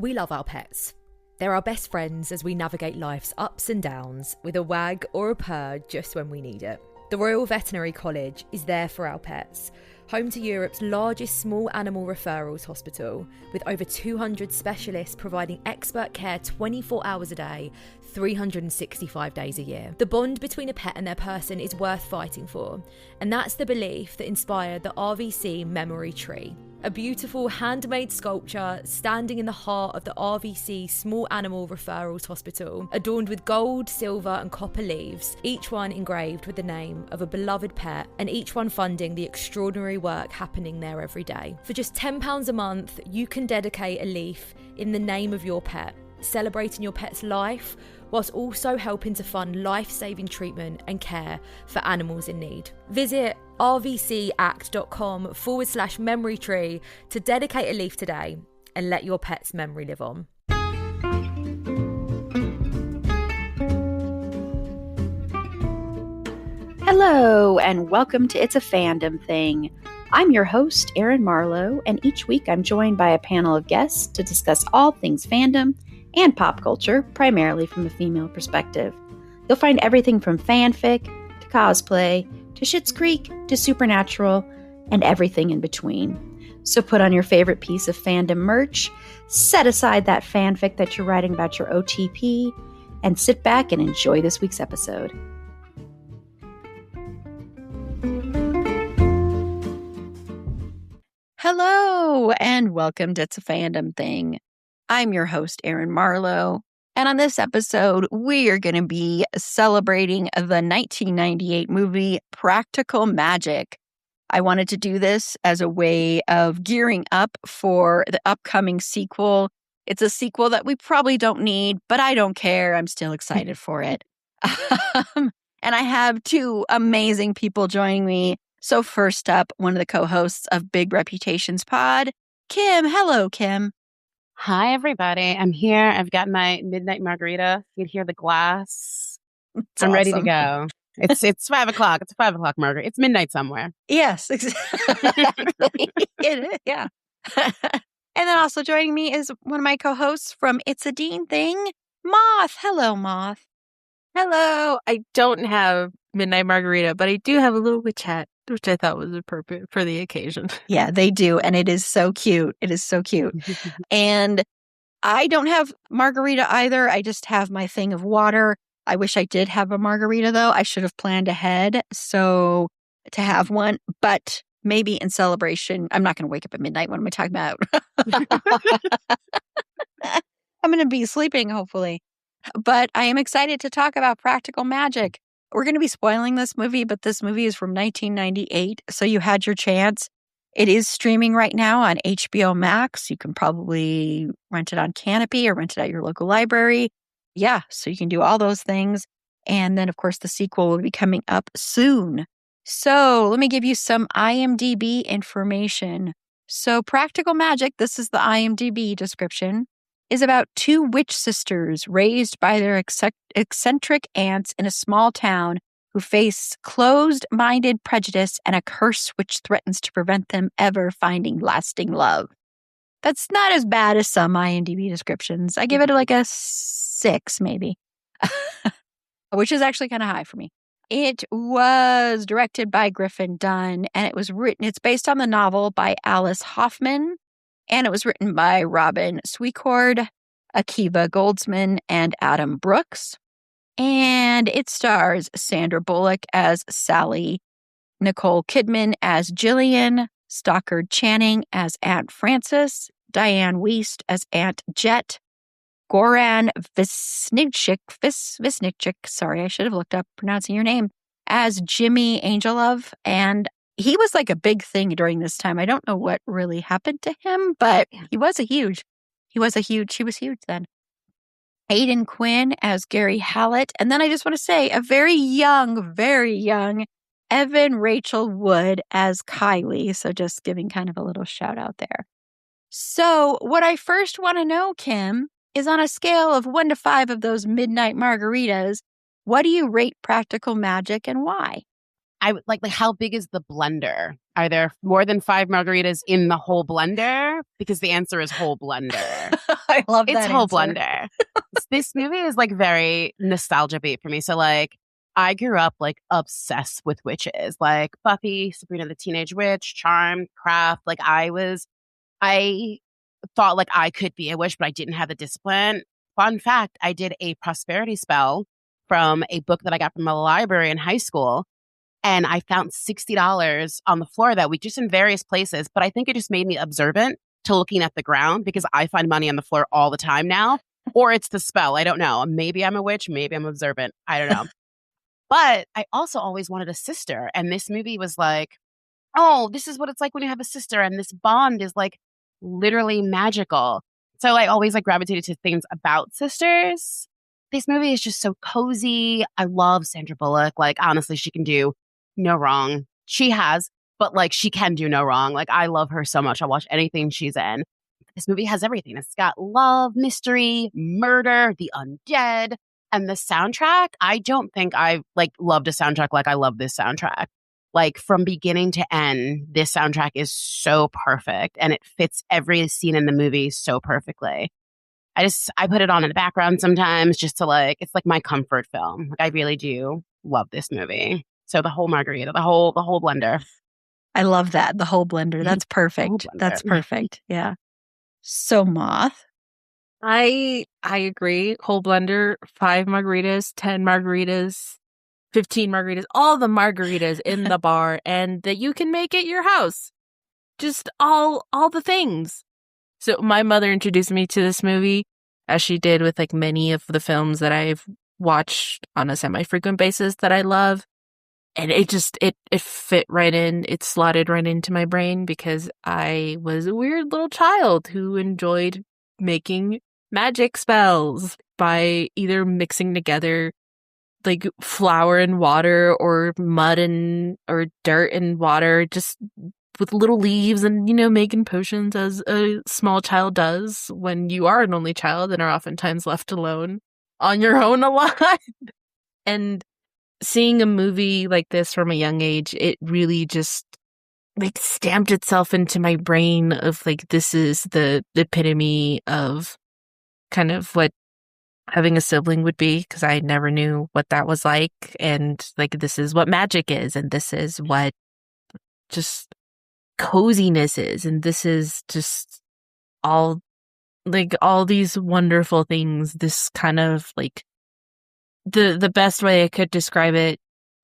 We love our pets. They're our best friends as we navigate life's ups and downs with a wag or a purr just when we need it. The Royal Veterinary College is there for our pets, home to Europe's largest small animal referrals hospital, with over 200 specialists providing expert care 24 hours a day, 365 days a year. The bond between a pet and their person is worth fighting for, and that's the belief that inspired the RVC Memory Tree, a beautiful handmade sculpture standing in the heart of the RVC Small Animal Referrals Hospital, adorned with gold, silver and copper leaves, each one engraved with the name of a beloved pet, and each one funding the extraordinary work happening there every day. For just £10 a month, you can dedicate a leaf in the name of your pet, celebrating your pet's life, whilst also helping to fund life-saving treatment and care for animals in need. Visit rvcact.com/memory tree to dedicate a leaf today and let your pet's memory live on. Hello, and welcome to It's a Fandom Thing. I'm your host, Erin Marlowe, and each week I'm joined by a panel of guests to discuss all things fandom and pop culture, primarily from a female perspective. You'll find everything from fanfic to cosplay to Schitt's Creek to Supernatural and everything in between. So put on your favorite piece of fandom merch, set aside that fanfic that you're writing about your OTP, and sit back and enjoy this week's episode. Hello, and welcome to It's a Fandom Thing. I'm your host, Erin Marlowe, and on this episode, we are going to be celebrating the 1998 movie Practical Magic. I wanted to do this as a way of gearing up for the upcoming sequel. It's a sequel that we probably don't need, but I don't care. I'm still excited for it. And I have two amazing people joining me. So first up, one of the co-hosts of Big Reputations Pod, Kim. Hello, Kim. Hi, everybody. I'm here. I've got my Midnight Margarita. You can hear the glass. It's I'm ready to awesome. go. It's 5 o'clock. It's a 5 o'clock margarita. It's midnight somewhere. Yes, exactly. It is, yeah. And then also joining me is one of my co-hosts from It's a Dean Thing, Moth. Hello, Moth. Hello. I don't have Midnight Margarita, but I do have a little witch hat, which I thought was appropriate for the occasion. Yeah, they do. And it is so cute. It is so cute. And I don't have margarita either. I just have my thing of water. I wish I did have a margarita, though. I should have planned ahead to have one. But maybe in celebration, I'm not going to wake up at midnight. What am I talking about? I'm going to be sleeping, hopefully. But I am excited to talk about Practical Magic. We're going to be spoiling this movie, but this movie is from 1998, so you had your chance. It is streaming right now on HBO Max. You can probably rent it on Canopy or rent it at your local library. Yeah, so you can do all those things. And then, of course, the sequel will be coming up soon. So let me give you some IMDb information. So Practical Magic, this is the IMDb description, is about two witch sisters raised by their eccentric aunts in a small town who face closed-minded prejudice and a curse which threatens to prevent them ever finding lasting love. That's not as bad as some IMDb descriptions. I give it like a 6, maybe, which is actually kind of high for me. It was directed by Griffin Dunn, and it's based on the novel by Alice Hoffman. And it was written by Robin Sweecord, Akiva Goldsman, and Adam Brooks. And it stars Sandra Bullock as Sally, Nicole Kidman as Jillian, Stockard Channing as Aunt Frances, Diane Wiest as Aunt Jet, Goran Visnichik, sorry, I should have looked up pronouncing your name, as Jimmy Angelov. And he was like a big thing during this time. I don't know what really happened to him, but he was huge then. Aidan Quinn as Gary Hallett. And then I just want to say a very young Evan Rachel Wood as Kylie. So just giving kind of a little shout out there. So what I first want to know, Kim, is on a scale of 1 to 5 of those Midnight Margaritas, what do you rate Practical Magic and why? I would like how big is the blender? Are there more than 5 margaritas in the whole blender? Because the answer is whole blender. I love It's that whole answer. blender. This movie is like very nostalgia beat for me. So like I grew up like obsessed with witches, like Buffy, Sabrina the Teenage Witch, Charmed, Craft. Like I thought like I could be a witch, but I didn't have the discipline. Fun fact, I did a prosperity spell from a book that I got from a library in high school. And I found $60 on the floor that week, just in various places. But I think it just made me observant to looking at the ground because I find money on the floor all the time now. Or it's the spell. I don't know. Maybe I'm a witch. Maybe I'm observant. I don't know. But I also always wanted a sister. And this movie was like, oh, this is what it's like when you have a sister. And this bond is like literally magical. So I always like gravitated to things about sisters. This movie is just so cozy. I love Sandra Bullock. Like, honestly, she can do no wrong. She has, but like she can do no wrong. Like, I love her so much. I'll watch anything she's in. This movie has everything. It's got love, mystery, murder, the undead, and the soundtrack. I don't think I've like loved a soundtrack like I love this soundtrack. Like from beginning to end, this soundtrack is so perfect and it fits every scene in the movie so perfectly. I put it on in the background sometimes just to like, it's like my comfort film. Like I really do love this movie. So the whole margarita, the whole blender. I love that. The whole blender. That's perfect. Whole blender. That's perfect. Yeah. So Moth. I agree. Whole blender, 5 margaritas, 10 margaritas, 15 margaritas, all the margaritas in the bar, and that you can make at your house. Just all the things. So my mother introduced me to this movie, as she did with like many of the films that I've watched on a semi-frequent basis that I love. And it fit right in. It slotted right into my brain because I was a weird little child who enjoyed making magic spells by either mixing together like flour and water or mud or dirt and water, just with little leaves and, making potions as a small child does when you are an only child and are oftentimes left alone on your own a lot. And seeing a movie like this from a young age, it really just like stamped itself into my brain of like, this is the epitome of kind of what having a sibling would be, because I never knew what that was like. And like, this is what magic is. And this is what just coziness is. And this is just all these wonderful things. This kind of like the best way I could describe it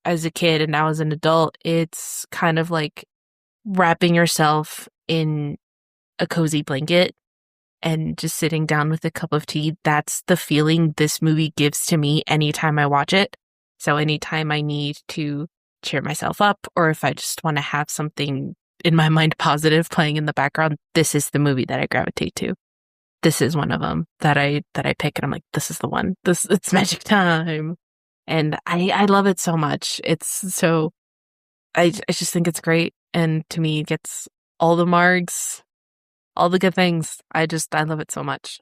as a kid and now as an adult, it's kind of like wrapping yourself in a cozy blanket and just sitting down with a cup of tea. That's the feeling this movie gives to me anytime I watch it. So anytime I need to cheer myself up, or if I just want to have something in my mind positive playing in the background, this is the movie that I gravitate to. This is one of them that I pick, and I'm like, this is the one. It's magic time, and I love it so much. It's so I just think it's great, and to me, it gets all the margs, all the good things. I love it so much.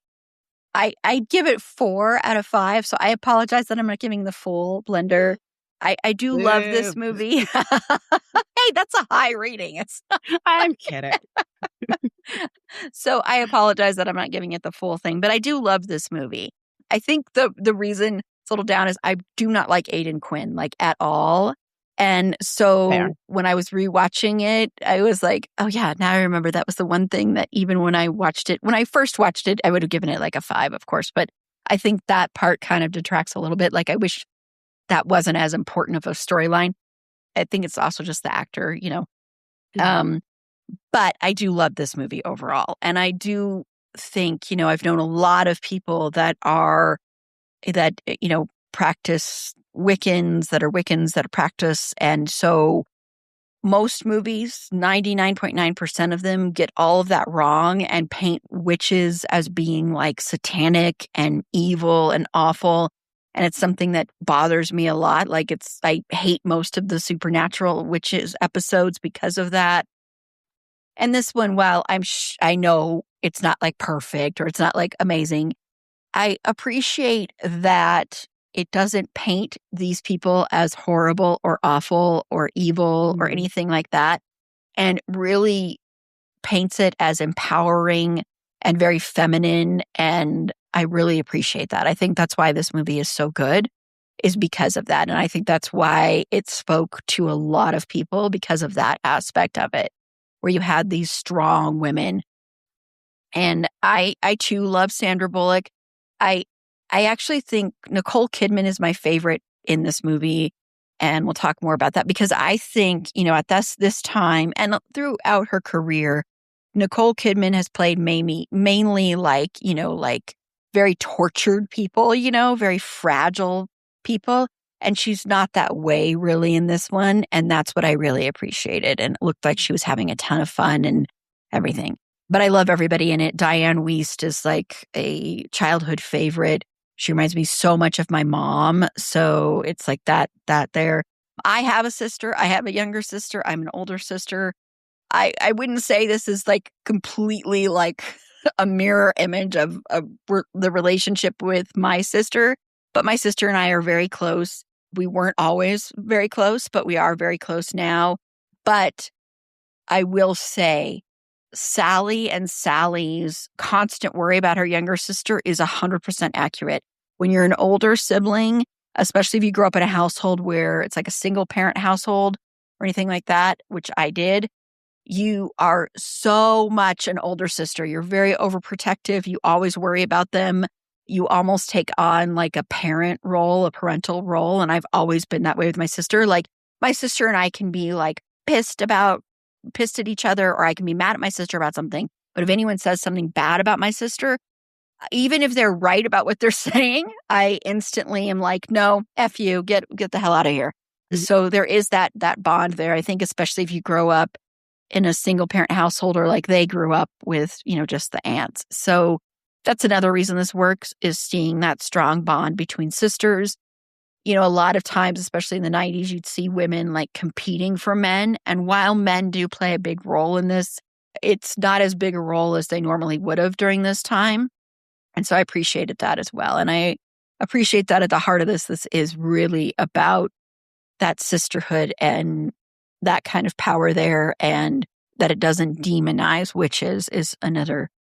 I give it 4 out of 5, so I apologize that I'm not giving the full blender. I do love this movie. Hey, that's a high rating. I'm kidding. So I apologize that I'm not giving it the full thing, but I do love this movie. I think the reason it's a little down is I do not like Aidan Quinn, like at all. And so Fair. When I was rewatching it, I was like, oh yeah, now I remember that was the one thing that even when I first watched it, I would have given it like a 5, of course. But I think that part kind of detracts a little bit. Like I wish that wasn't as important of a storyline. I think it's also just the actor, Mm-hmm. But I do love this movie overall. And I do think, I've known a lot of people that practice Wiccans, that practice. And so most movies, 99.9% of them get all of that wrong and paint witches as being like satanic and evil and awful. And it's something that bothers me a lot. Like I hate most of the supernatural witches episodes because of that. And this one, while I know it's not like perfect or it's not like amazing, I appreciate that it doesn't paint these people as horrible or awful or evil or anything like that, and really paints it as empowering and very feminine. And I really appreciate that. I think that's why this movie is so good, is because of that. And I think that's why it spoke to a lot of people, because of that aspect of it, where you had these strong women. And I too love Sandra Bullock. I actually think Nicole Kidman is my favorite in this movie. And we'll talk more about that, because I think, at this time and throughout her career, Nicole Kidman has played mainly like very tortured people, very fragile people. And she's not that way really in this one. And that's what I really appreciated. And it looked like she was having a ton of fun and everything. But I love everybody in it. Diane Wiest is like a childhood favorite. She reminds me so much of my mom. So it's like that there. I have a sister. I have a younger sister. I'm an older sister. I wouldn't say this is like completely like a mirror image of the relationship with my sister, but my sister and I are very close. We weren't always very close, but we are very close now. But I will say Sally and Sally's constant worry about her younger sister is 100% accurate. When you're an older sibling, especially if you grew up in a household where it's like a single parent household or anything like that, which I did, you are so much an older sister. You're very overprotective. You always worry about them. You almost take on like a parent role, a parental role. And I've always been that way with my sister. Like my sister and I can be like pissed at each other, or I can be mad at my sister about something. But if anyone says something bad about my sister, even if they're right about what they're saying, I instantly am like, no, F you, get the hell out of here. So there is that bond there. I think especially if you grow up in a single parent household, or like they grew up with, just the aunts. So that's another reason this works, is seeing that strong bond between sisters. A lot of times, especially in the 90s, you'd see women like competing for men. And while men do play a big role in this, it's not as big a role as they normally would have during this time. And so I appreciated that as well. And I appreciate that at the heart of this is really about that sisterhood and that kind of power there, and that it doesn't demonize witches is another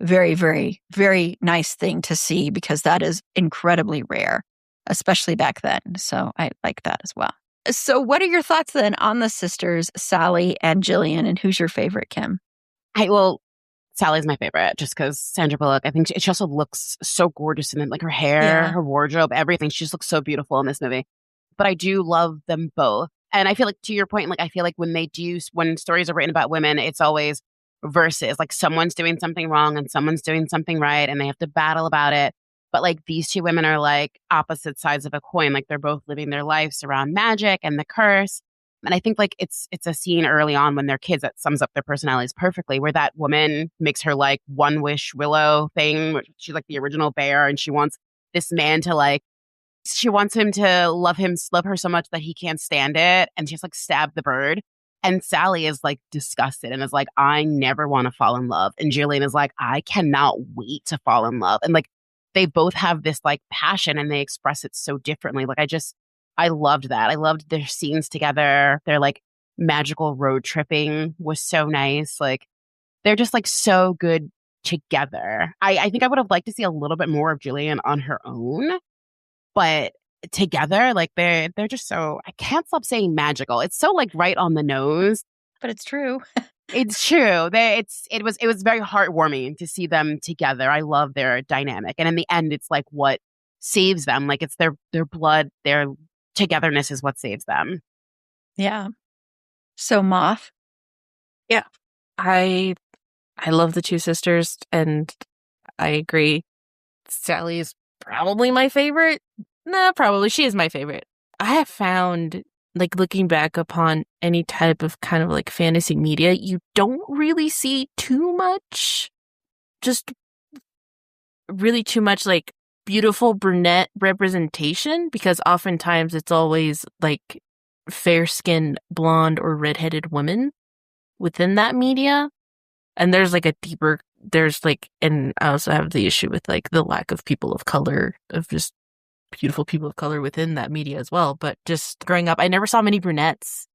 very, very, very nice thing to see, because that is incredibly rare, especially back then. So I like that as well. So what are your thoughts then on the sisters, Sally and Jillian, and who's your favorite, Kim? Sally's my favorite, just because Sandra Bullock, I think she also looks so gorgeous in it, like her hair, her wardrobe, everything. She just looks so beautiful in this movie. But I do love them both. And I feel like, to your point, like I feel like when stories are written about women, it's always versus, like someone's doing something wrong and someone's doing something right, and they have to battle about it. But like these two women are like opposite sides of a coin. Like they're both living their lives around magic and the curse. And I think like it's a scene early on when they're kids that sums up their personalities perfectly, where that woman makes her like one wish Willow thing, which she's like the original bear, and she wants this man to she wants him to love her so much that he can't stand it, and she's like stabbed the bird. And Sally is like disgusted and is like, I never want to fall in love. And Jillian is like, I cannot wait to fall in love. And like they both have this like passion, and they express it so differently. Like I loved that. I loved their scenes together. Their like magical road tripping was so nice. Like they're just like so good together. I think I would have liked to see a little bit more of Jillian on her own, but together, like they're just so, I can't stop saying magical. It's so like right on the nose, but it's true. It's true. It was very heartwarming to see them together. I love their dynamic, and in the end, it's like what saves them. Like it's their blood, their togetherness is what saves them. Yeah. So Moth. Yeah. I love the two sisters, and I agree. Sally is probably my favorite. No, probably she is my favorite. I have found, like, looking back upon any type of kind of like fantasy media, you don't really see too much, just really too much like beautiful brunette representation, because oftentimes it's always like fair-skinned blonde or redheaded women within that media. And there's like and I also have the issue with like the lack of people of color, of just beautiful people of color within that media as well. But just growing up, I never saw many brunettes.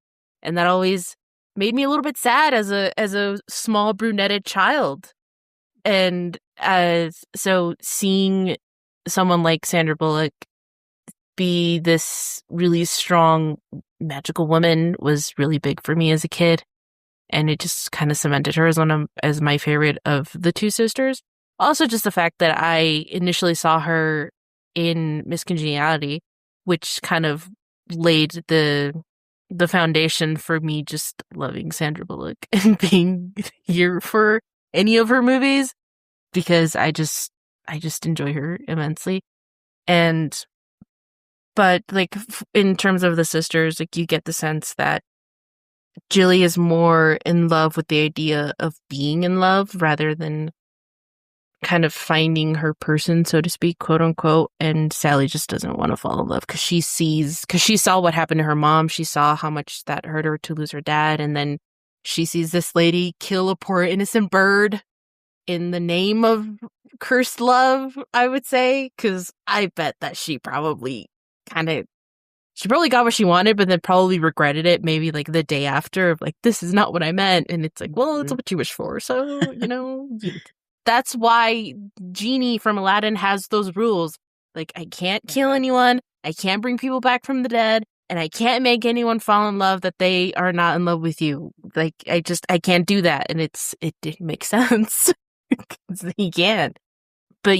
And that always made me a little bit sad as a small brunetted child. And so seeing someone like Sandra Bullock be this really strong, magical woman was really big for me as a kid. And it just kind of cemented her as my favorite of the two sisters. Also, just the fact that I initially saw her in Miss Congeniality, which kind of laid the foundation for me just loving Sandra Bullock and being here for any of her movies, because I just enjoy her immensely. But like in terms of the sisters, like you get the sense that Jilly is more in love with the idea of being in love rather than kind of finding her person, so to speak, quote unquote. And Sally just doesn't want to fall in love because she saw what happened to her mom. She saw how much that hurt her to lose her dad. And then she sees this lady kill a poor innocent bird in the name of cursed love, I would say, because I bet that she probably got what she wanted, but then probably regretted it maybe like the day after of like, this is not what I meant. And it's like, well, it's what you wish for. So, that's why Genie from Aladdin has those rules. Like, I can't kill anyone. I can't bring people back from the dead. And I can't make anyone fall in love that they are not in love with you. Like, I can't do that. And it makes sense. He can't. But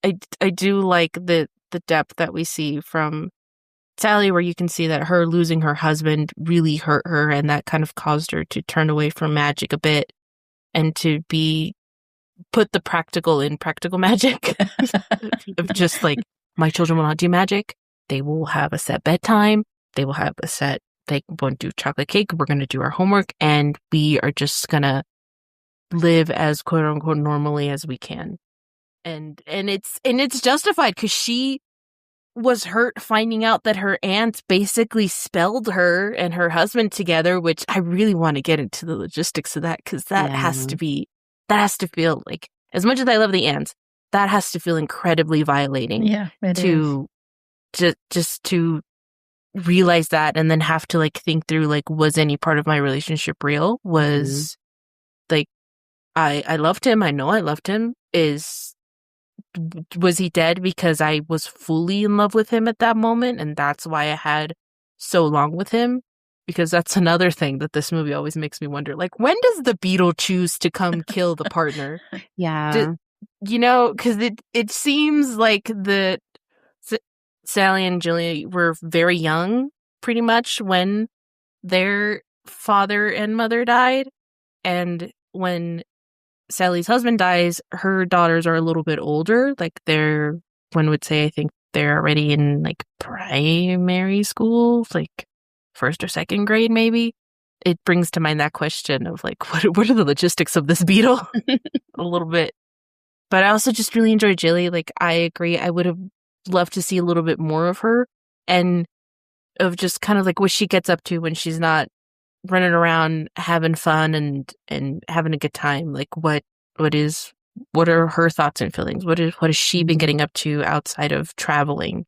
I do like the depth that we see from Sally, where you can see that her losing her husband really hurt her, and that kind of caused her to turn away from magic a bit and to put the practical in practical magic of just like, my children will not do magic. They will have a set bedtime. They will have they won't do chocolate cake. We're going to do our homework, and we are just going to live as quote unquote normally as we can. And it's justified because she was hurt finding out that her aunt basically spelled her and her husband together, which I really want to get into the logistics of that, because that has to feel like, as much as I love the aunts, that has to feel incredibly violating. Yeah, it is. Just to realize that, and then have to like think through like, was any part of my relationship real? Was like, I loved him. I know I loved him. Was he dead because I was fully in love with him at that moment, and that's why I had so long with him? Because that's another thing that this movie always makes me wonder. Like, when does the beetle choose to come kill the partner? Yeah. Because it seems like Sally and Julia were very young, pretty much, when their father and mother died. And when Sally's husband dies, her daughters are a little bit older. Like, one would say, I think they're already in like primary school, like first or second grade, maybe. It brings to mind that question of like, what are the logistics of this beetle? A little bit. But I also just really enjoyed Jilly. Like, I agree. I would have loved to see a little bit more of her, and of just kind of like what she gets up to when she's not running around having fun and having a good time. Like, what are her thoughts and feelings? What has she been getting up to outside of traveling?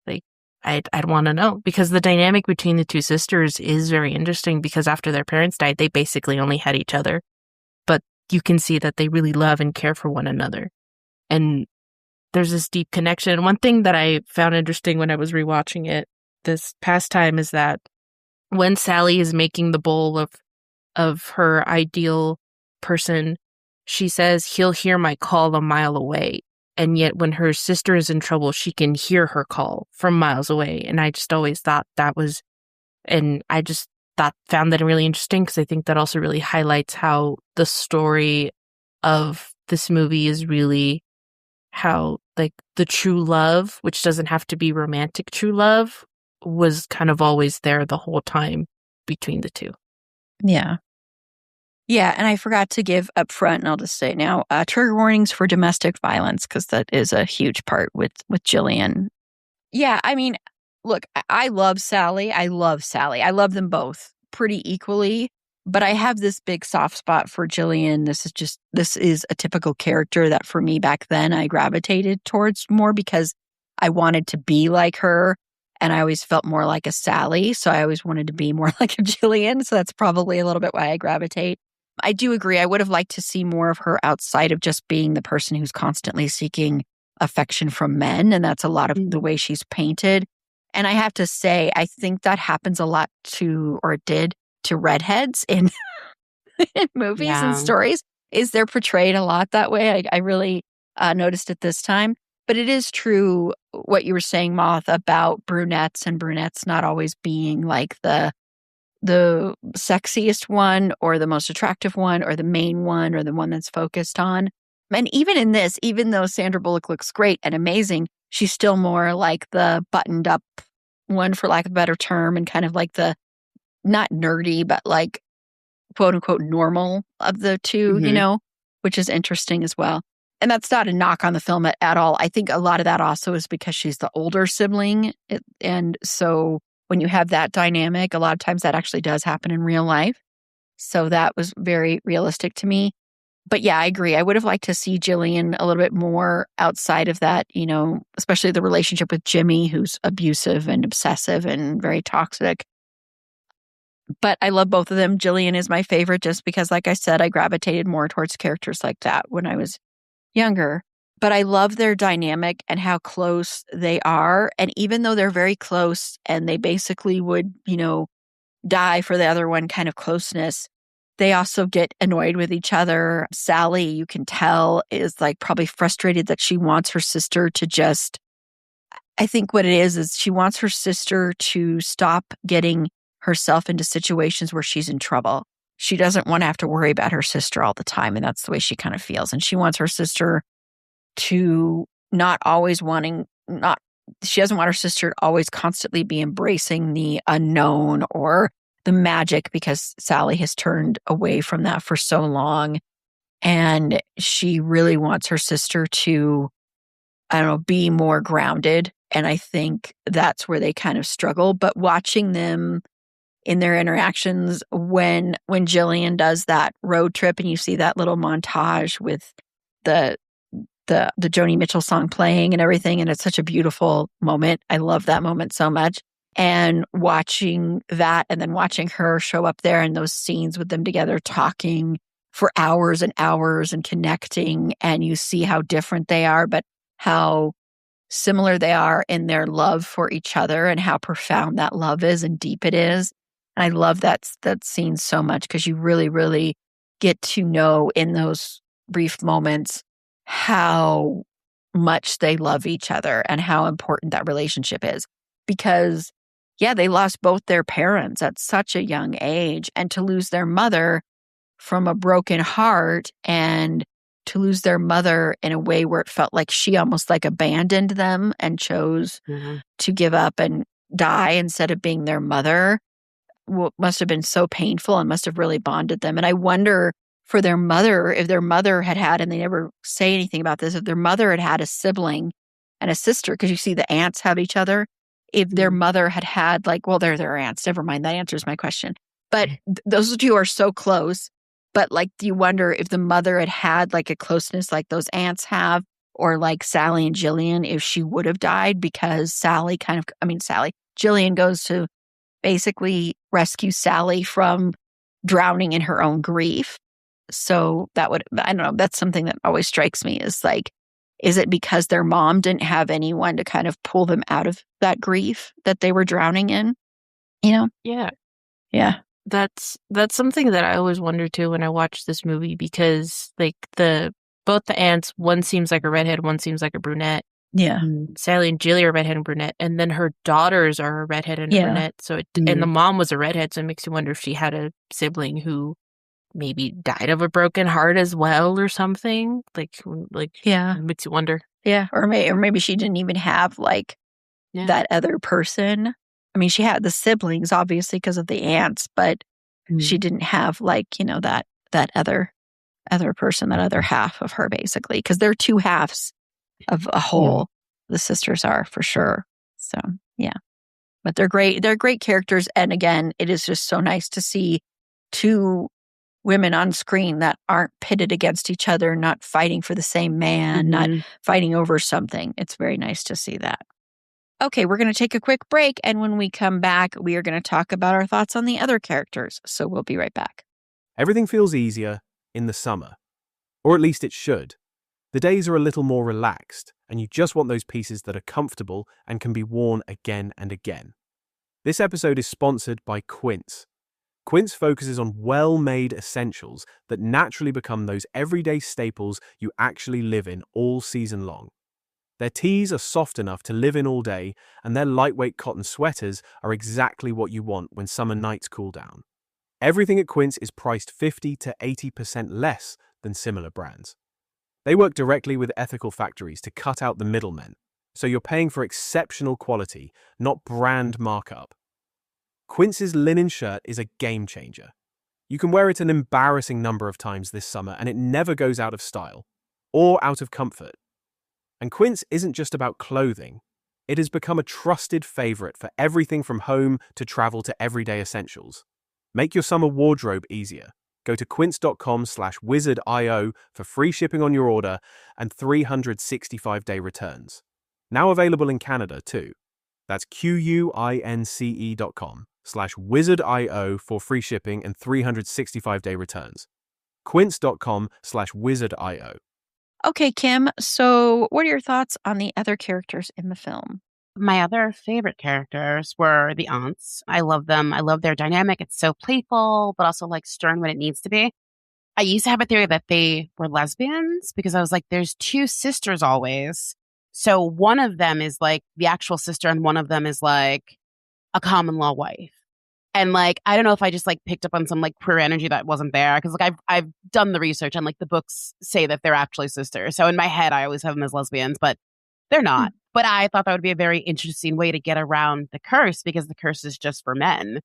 Like, I'd want to know, because the dynamic between the two sisters is very interesting, because after their parents died, they basically only had each other. But you can see that they really love and care for one another. And there's this deep connection. One thing that I found interesting when I was rewatching it this past time is that when Sally is making the bowl of her ideal person, she says, he'll hear my call a mile away. And yet when her sister is in trouble, she can hear her call from miles away. And I just always thought that was, and I just found that really interesting, because I think that also really highlights how the story of this movie is really how like the true love, which doesn't have to be romantic true love, was kind of always there the whole time between the two. Yeah. Yeah, and I forgot to give up front, and I'll just say it now, trigger warnings for domestic violence, because that is a huge part with Jillian. Yeah, I mean, look, I love Sally. I love them both pretty equally, but I have this big soft spot for Jillian. This is a typical character that for me back then I gravitated towards more, because I wanted to be like her. And I always felt more like a Sally. So I always wanted to be more like a Jillian. So that's probably a little bit why I gravitate. I do agree. I would have liked to see more of her outside of just being the person who's constantly seeking affection from men. And that's a lot of the way she's painted. And I have to say, I think that happens a lot did to redheads in, in movies and stories, is they're portrayed a lot that way. I really noticed it this time. But it is true what you were saying, Moth, about brunettes and brunettes not always being like the sexiest one or the most attractive one or the main one or the one that's focused on. And even in this, even though Sandra Bullock looks great and amazing, she's still more like the buttoned up one, for lack of a better term, and kind of like the not nerdy, but like quote unquote normal of the two, which is interesting as well. And that's not a knock on the film at all. I think a lot of that also is because she's the older sibling. And so when you have that dynamic, a lot of times that actually does happen in real life. So that was very realistic to me. But yeah, I agree. I would have liked to see Jillian a little bit more outside of that, especially the relationship with Jimmy, who's abusive and obsessive and very toxic. But I love both of them. Jillian is my favorite just because, like I said, I gravitated more towards characters like that when I was younger. But I love their dynamic and how close they are. And even though they're very close and they basically would, die for the other one kind of closeness, they also get annoyed with each other. Sally, you can tell, is like probably frustrated that she wants her sister to just, I think what it is she wants her sister to stop getting herself into situations where she's in trouble. She doesn't want to have to worry about her sister all the time. And that's the way she kind of feels. And she wants her sister to she doesn't want her sister to always constantly be embracing the unknown or the magic, because Sally has turned away from that for so long. And she really wants her sister to, be more grounded. And I think that's where they kind of struggle. But watching them in their interactions, when Jillian does that road trip and you see that little montage with the Joni Mitchell song playing and everything, and it's such a beautiful moment. I love that moment so much. And watching that and then watching her show up there in those scenes with them together talking for hours and hours and connecting, and you see how different they are, but how similar they are in their love for each other and how profound that love is and deep it is. And I love that scene so much because you really, really get to know in those brief moments how much they love each other and how important that relationship is. Because, yeah, they lost both their parents at such a young age, and to lose their mother from a broken heart and to lose their mother in a way where it felt like she almost like abandoned them and chose to give up and die instead of being their mother, must have been so painful and must have really bonded them. And I wonder for their mother, if their mother had, and they never say anything about this, if their mother had a sibling and a sister, because you see the aunts have each other, if their mother had they're their aunts, never mind, that answers my question. But those two are so close. But do you wonder if the mother had like a closeness like those aunts have, or like Sally and Jillian, if she would have died, because Jillian goes to basically rescue Sally from drowning in her own grief. So I don't know, that's something that always strikes me is is it because their mom didn't have anyone to kind of pull them out of that grief that they were drowning in? Yeah. Yeah. That's something that I always wonder too when I watch this movie, because both the aunts, one seems like a redhead, one seems like a brunette. Yeah. Sally and Jilly are redhead and brunette, and then her daughters are a redhead and a brunette. So and the mom was a redhead, so it makes you wonder if she had a sibling who maybe died of a broken heart as well or something. Yeah, it makes you wonder. Yeah, or maybe she didn't even have that other person. I mean, she had the siblings obviously because of the aunts, but she didn't have that other person, that other half of her, basically, because they're two halves of a whole. The sisters are, for sure. So yeah, but they're great. They're great characters, and again, it is just so nice to see two women on screen that aren't pitted against each other, not fighting for the same man, not fighting over something. It's very nice to see that. Okay, we're going to take a quick break, and when we come back, we are going to talk about our thoughts on the other characters. So we'll be right back. Everything feels easier in the summer. Or at least it should. The days are a little more relaxed, and you just want those pieces that are comfortable and can be worn again and again. This episode is sponsored by Quince. Quince focuses on well-made essentials that naturally become those everyday staples you actually live in all season long. Their tees are soft enough to live in all day, and their lightweight cotton sweaters are exactly what you want when summer nights cool down. Everything at Quince is priced 50 to 80% less than similar brands. They work directly with ethical factories to cut out the middlemen, so you're paying for exceptional quality, not brand markup. Quince's linen shirt is a game changer. You can wear it an embarrassing number of times this summer, and it never goes out of style or out of comfort. And Quince isn't just about clothing. It has become a trusted favorite for everything from home to travel to everyday essentials. Make your summer wardrobe easier. Go to quince.com/wizardio for free shipping on your order and 365-day returns. Now available in Canada too. That's QUINCE.com/wizardio for free shipping and 365-day returns. Quince.com/wizardio. Okay, Kim, so what are your thoughts on the other characters in the film? My other favorite characters were the aunts. I love them. I love their dynamic. It's so playful, but also like stern when it needs to be. I used to have a theory that they were lesbians because I was like, there's two sisters always. So one of them is like the actual sister and one of them is like a common law wife. And like, I don't know if I just like picked up on some like queer energy that wasn't there. Cause like I've done the research and like the books say that they're actually sisters. So in my head, I always have them as lesbians, but they're not. But I thought that would be a very interesting way to get around the curse because the curse is just for men.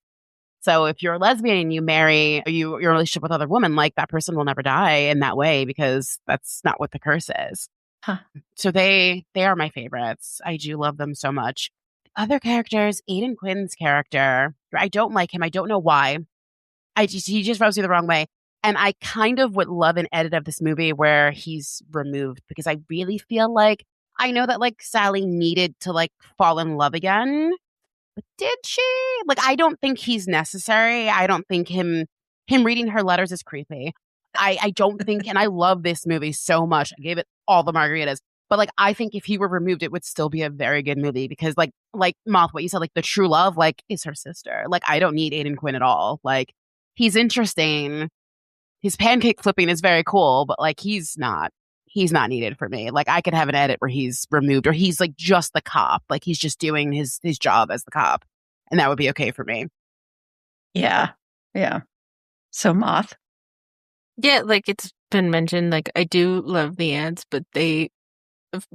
So if you're a lesbian and you marry, you're in a relationship with other women, like that person will never die in that way because that's not what the curse is. Huh. So they are my favorites. I do love them so much. Other characters, Aidan Quinn's character, I don't like him. I don't know why. He just rubs me the wrong way. And I kind of would love an edit of this movie where he's removed because I really feel like I know that like Sally needed to like fall in love again, but did she? Like, I don't think he's necessary. I don't think him reading her letters is creepy. I don't think, and I love this movie so much. I gave it all the margaritas. But like, I think if he were removed, it would still be a very good movie because like Moth, what you said, like the true love, like is her sister. Like, I don't need Aidan Quinn at all. Like, he's interesting. His pancake flipping is very cool, but like, he's not needed for me. Like, I could have an edit where he's removed or he's like just the cop. Like, he's just doing his job as the cop. And that would be okay for me. Yeah. Yeah. So Moth. Yeah, like it's been mentioned, like I do love the ants, but they,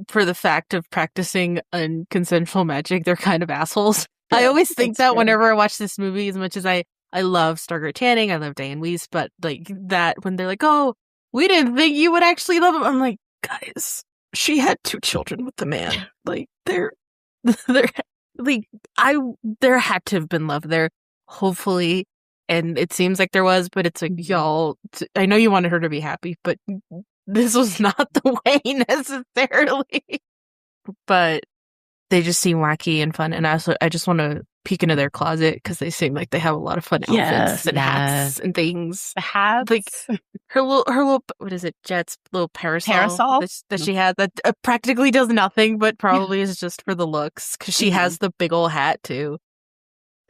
for the fact of practicing unconsensual magic, they're kind of assholes. Yeah, I always think that true. whenever I watch this movie, as much as I love Stargate Channing, I love Diane Weiss, but like that when they're like, oh, we didn't think you would actually love him. I'm like, guys, she had 2 children with the man. Like there had to have been love there, hopefully. And it seems like there was, but it's like, y'all, I know you wanted her to be happy, but this was not the way necessarily. But they just seem wacky and fun. And I just want to peek into their closet because they seem like they have a lot of fun outfits and hats and things. The hats. Like her little, what is it, Jet's little parasol that she had that practically does nothing, but probably is just for the looks because she has the big old hat too.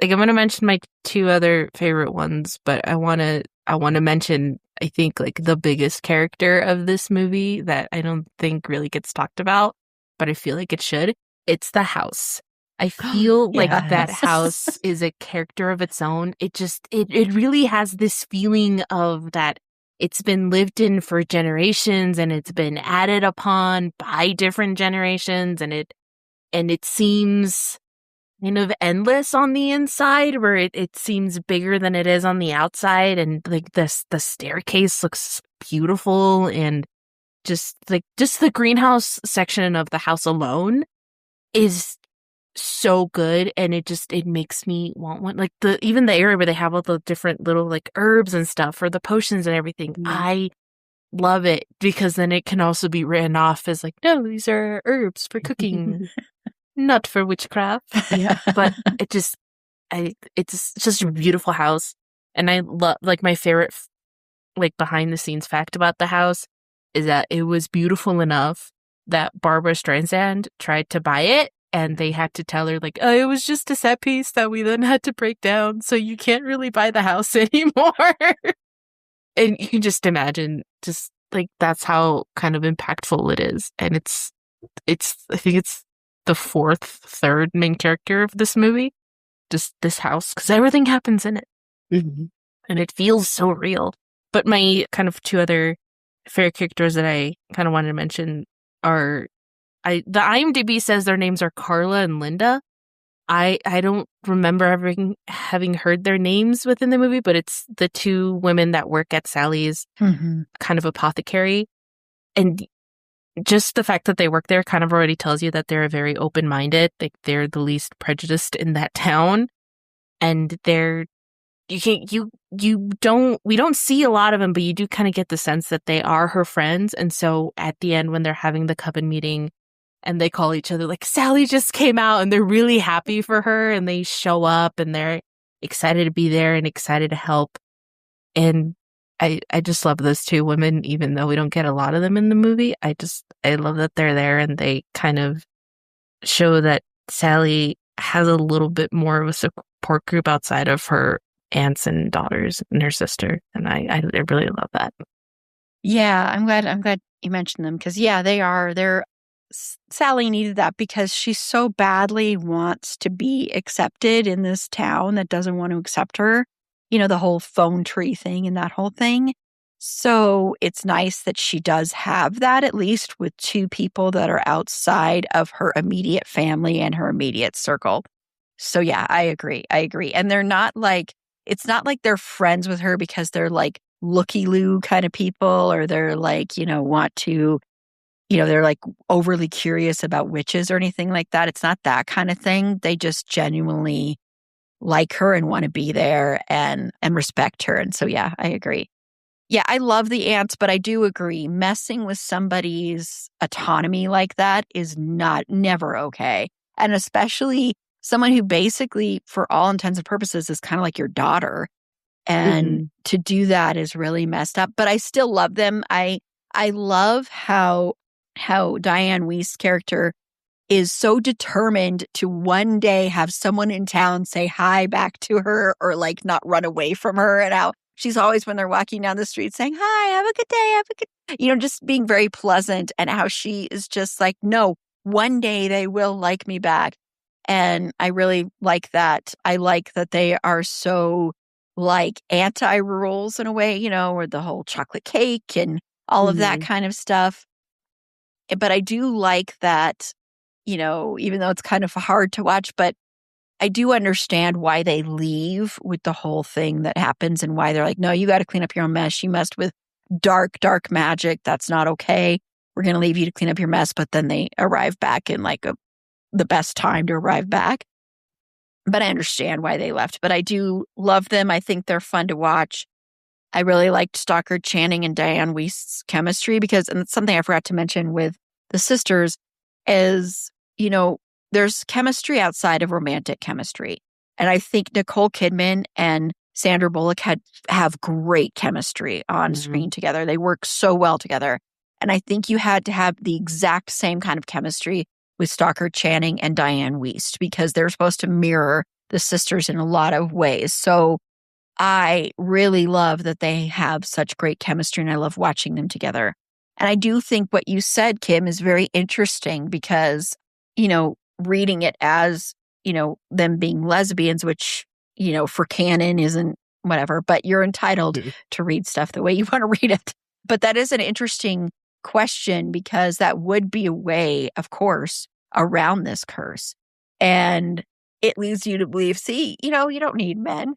Like, I'm going to mention my 2 other favorite ones, but I want to mention, I think, like the biggest character of this movie that I don't think really gets talked about, but I feel like it should. It's the house. I feel like that house is a character of its own. It really has this feeling of that it's been lived in for generations and it's been added upon by different generations, and it seems kind of endless on the inside where it seems bigger than it is on the outside, and like the staircase looks beautiful, and just the greenhouse section of the house alone is so good, and it makes me want one. Like even the area where they have all the different little like herbs and stuff, or the potions and everything. I love it because then it can also be written off as like, no, these are herbs for cooking, not for witchcraft. Yeah. But it's just a beautiful house, and I love, like, my favorite like behind the scenes fact about the house is that it was beautiful enough that Barbara Streisand tried to buy it, and they had to tell her, like, oh, it was just a set piece that we then had to break down, so you can't really buy the house anymore. And you can just imagine, just like, that's how kind of impactful it is. And it's I think it's the third main character of this movie, just this house, because everything happens in it. And it feels so real. But my kind of two other favorite characters that I kind of wanted to mention are, the IMDb says their names are Carla and Linda. I don't remember having heard their names within the movie, but it's the two women that work at Sally's kind of apothecary. And just the fact that they work there kind of already tells you that they're very open-minded. Like, they're the least prejudiced in that town. And we don't see a lot of them, but you do kind of get the sense that they are her friends. And so at the end, when they're having the coven meeting and they call each other, like, Sally just came out, and they're really happy for her, and they show up and they're excited to be there and excited to help. And I just love those two women, even though we don't get a lot of them in the movie. I love that they're there, and they kind of show that Sally has a little bit more of a support group outside of her aunts and daughters and her sister. And I really love that. Yeah, I'm glad you mentioned them, because they're Sally needed that because she so badly wants to be accepted in this town that doesn't want to accept her. You know, the whole phone tree thing and that whole thing. So it's nice that she does have that, at least with two people that are outside of her immediate family and her immediate circle. So yeah, I agree. And they're not like, it's not like they're friends with her because they're like looky-loo kind of people, or they're like, want to, they're like overly curious about witches or anything like that. It's not that kind of thing. They just genuinely like her and want to be there and respect her. And so, yeah, I agree. Yeah, I love the aunts, but I do agree. Messing with somebody's autonomy like that is never okay. And especially someone who basically, for all intents and purposes, is kind of like your daughter. And to do that is really messed up. But I still love them. I love how Diane Weist's character is so determined to one day have someone in town say hi back to her, or like not run away from her, and how she's always, when they're walking down the street, saying, hi, have a good day, just being very pleasant, and how she is just like, no, one day they will like me back. And I really like that. I like that they are so like anti-rules in a way, or the whole chocolate cake and all of that kind of stuff. But I do like that, even though it's kind of hard to watch, but I do understand why they leave with the whole thing that happens, and why they're like, no, you got to clean up your own mess. You messed with dark magic. That's not okay. We're going to leave you to clean up your mess. But then they arrive back in like the best time to arrive back. But I understand why they left. But I do love them. I think they're fun to watch. I really liked Stockard Channing and Diane Weist's chemistry, because, and it's something I forgot to mention with the sisters, is, there's chemistry outside of romantic chemistry. And I think Nicole Kidman and Sandra Bullock have great chemistry on screen together. They work so well together. And I think you had to have the exact same kind of chemistry with Stockard Channing and Diane Weist, because they're supposed to mirror the sisters in a lot of ways. So I really love that they have such great chemistry, and I love watching them together. And I do think what you said, Kim, is very interesting, because, reading it as, them being lesbians, which, for canon isn't whatever, but you're entitled to read stuff the way you want to read it. But that is an interesting question, because that would be a way, of course, around this curse. And it leads you to believe, see, you don't need men.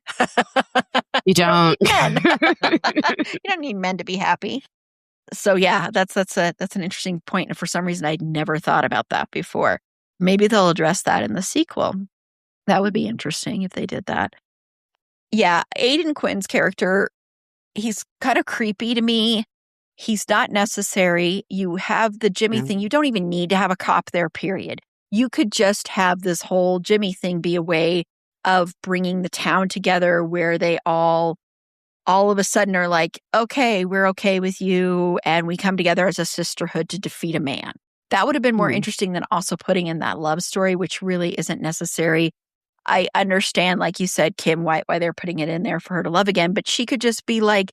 You don't. You don't need men to be happy. So yeah, that's an interesting point. And for some reason, I'd never thought about that before. maybe they'll address that in the sequel. That would be interesting if they did that. Yeah, Aidan Quinn's character, he's kind of creepy to me. He's not necessary. You have the Jimmy thing. You don't even need to have a cop there, period. You could just have this whole Jimmy thing be a way of bringing the town together where they all of a sudden are like, okay, we're okay with you. And we come together as a sisterhood to defeat a man. That would have been more interesting than also putting in that love story, which really isn't necessary. I understand, like you said, Kim, why they're putting it in there for her to love again. But she could just be like,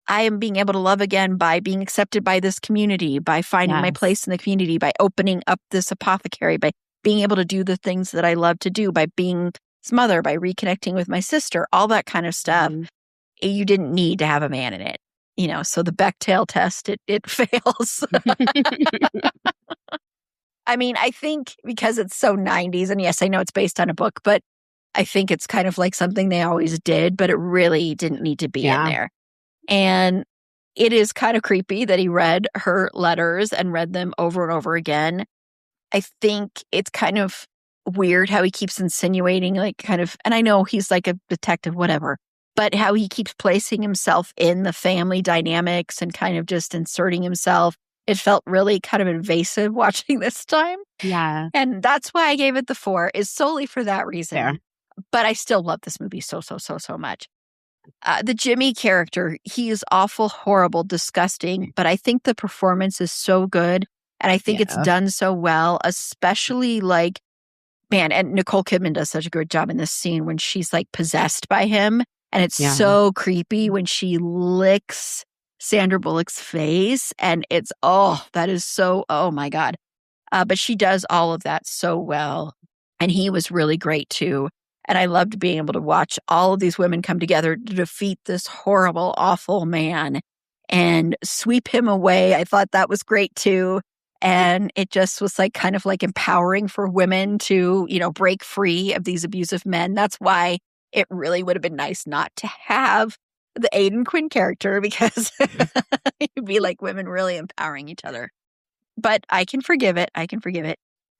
I am being able to love again by being accepted by this community, by finding my place in the community, by opening up this apothecary, by being able to do the things that I love to do, by being his mother, by reconnecting with my sister, all that kind of stuff. You didn't need to have a man in it. So the Bechdel test, it fails. I mean, I think because it's so 90s, and yes, I know it's based on a book, but I think it's kind of like something they always did, but it really didn't need to be in there. And it is kind of creepy that he read her letters and read them over and over again. I think it's kind of weird how he keeps insinuating, and I know he's like a detective, whatever, but how he keeps placing himself in the family dynamics and kind of just inserting himself. It felt really kind of invasive watching this time. Yeah. And that's why I gave it the 4, is solely for that reason. Fair. But I still love this movie so much. The Jimmy character, he is awful, horrible, disgusting, but I think the performance is so good. And I think it's done so well, especially and Nicole Kidman does such a good job in this scene when she's possessed by him. And it's so creepy when she licks Sandra Bullock's face. And it's, that is so, oh my God. But she does all of that so well. And he was really great too. And I loved being able to watch all of these women come together to defeat this horrible, awful man and sweep him away. I thought that was great too. And it just was kind of empowering for women to, break free of these abusive men. That's why it really would have been nice not to have the Aidan Quinn character, because it'd be like women really empowering each other. But I can forgive it.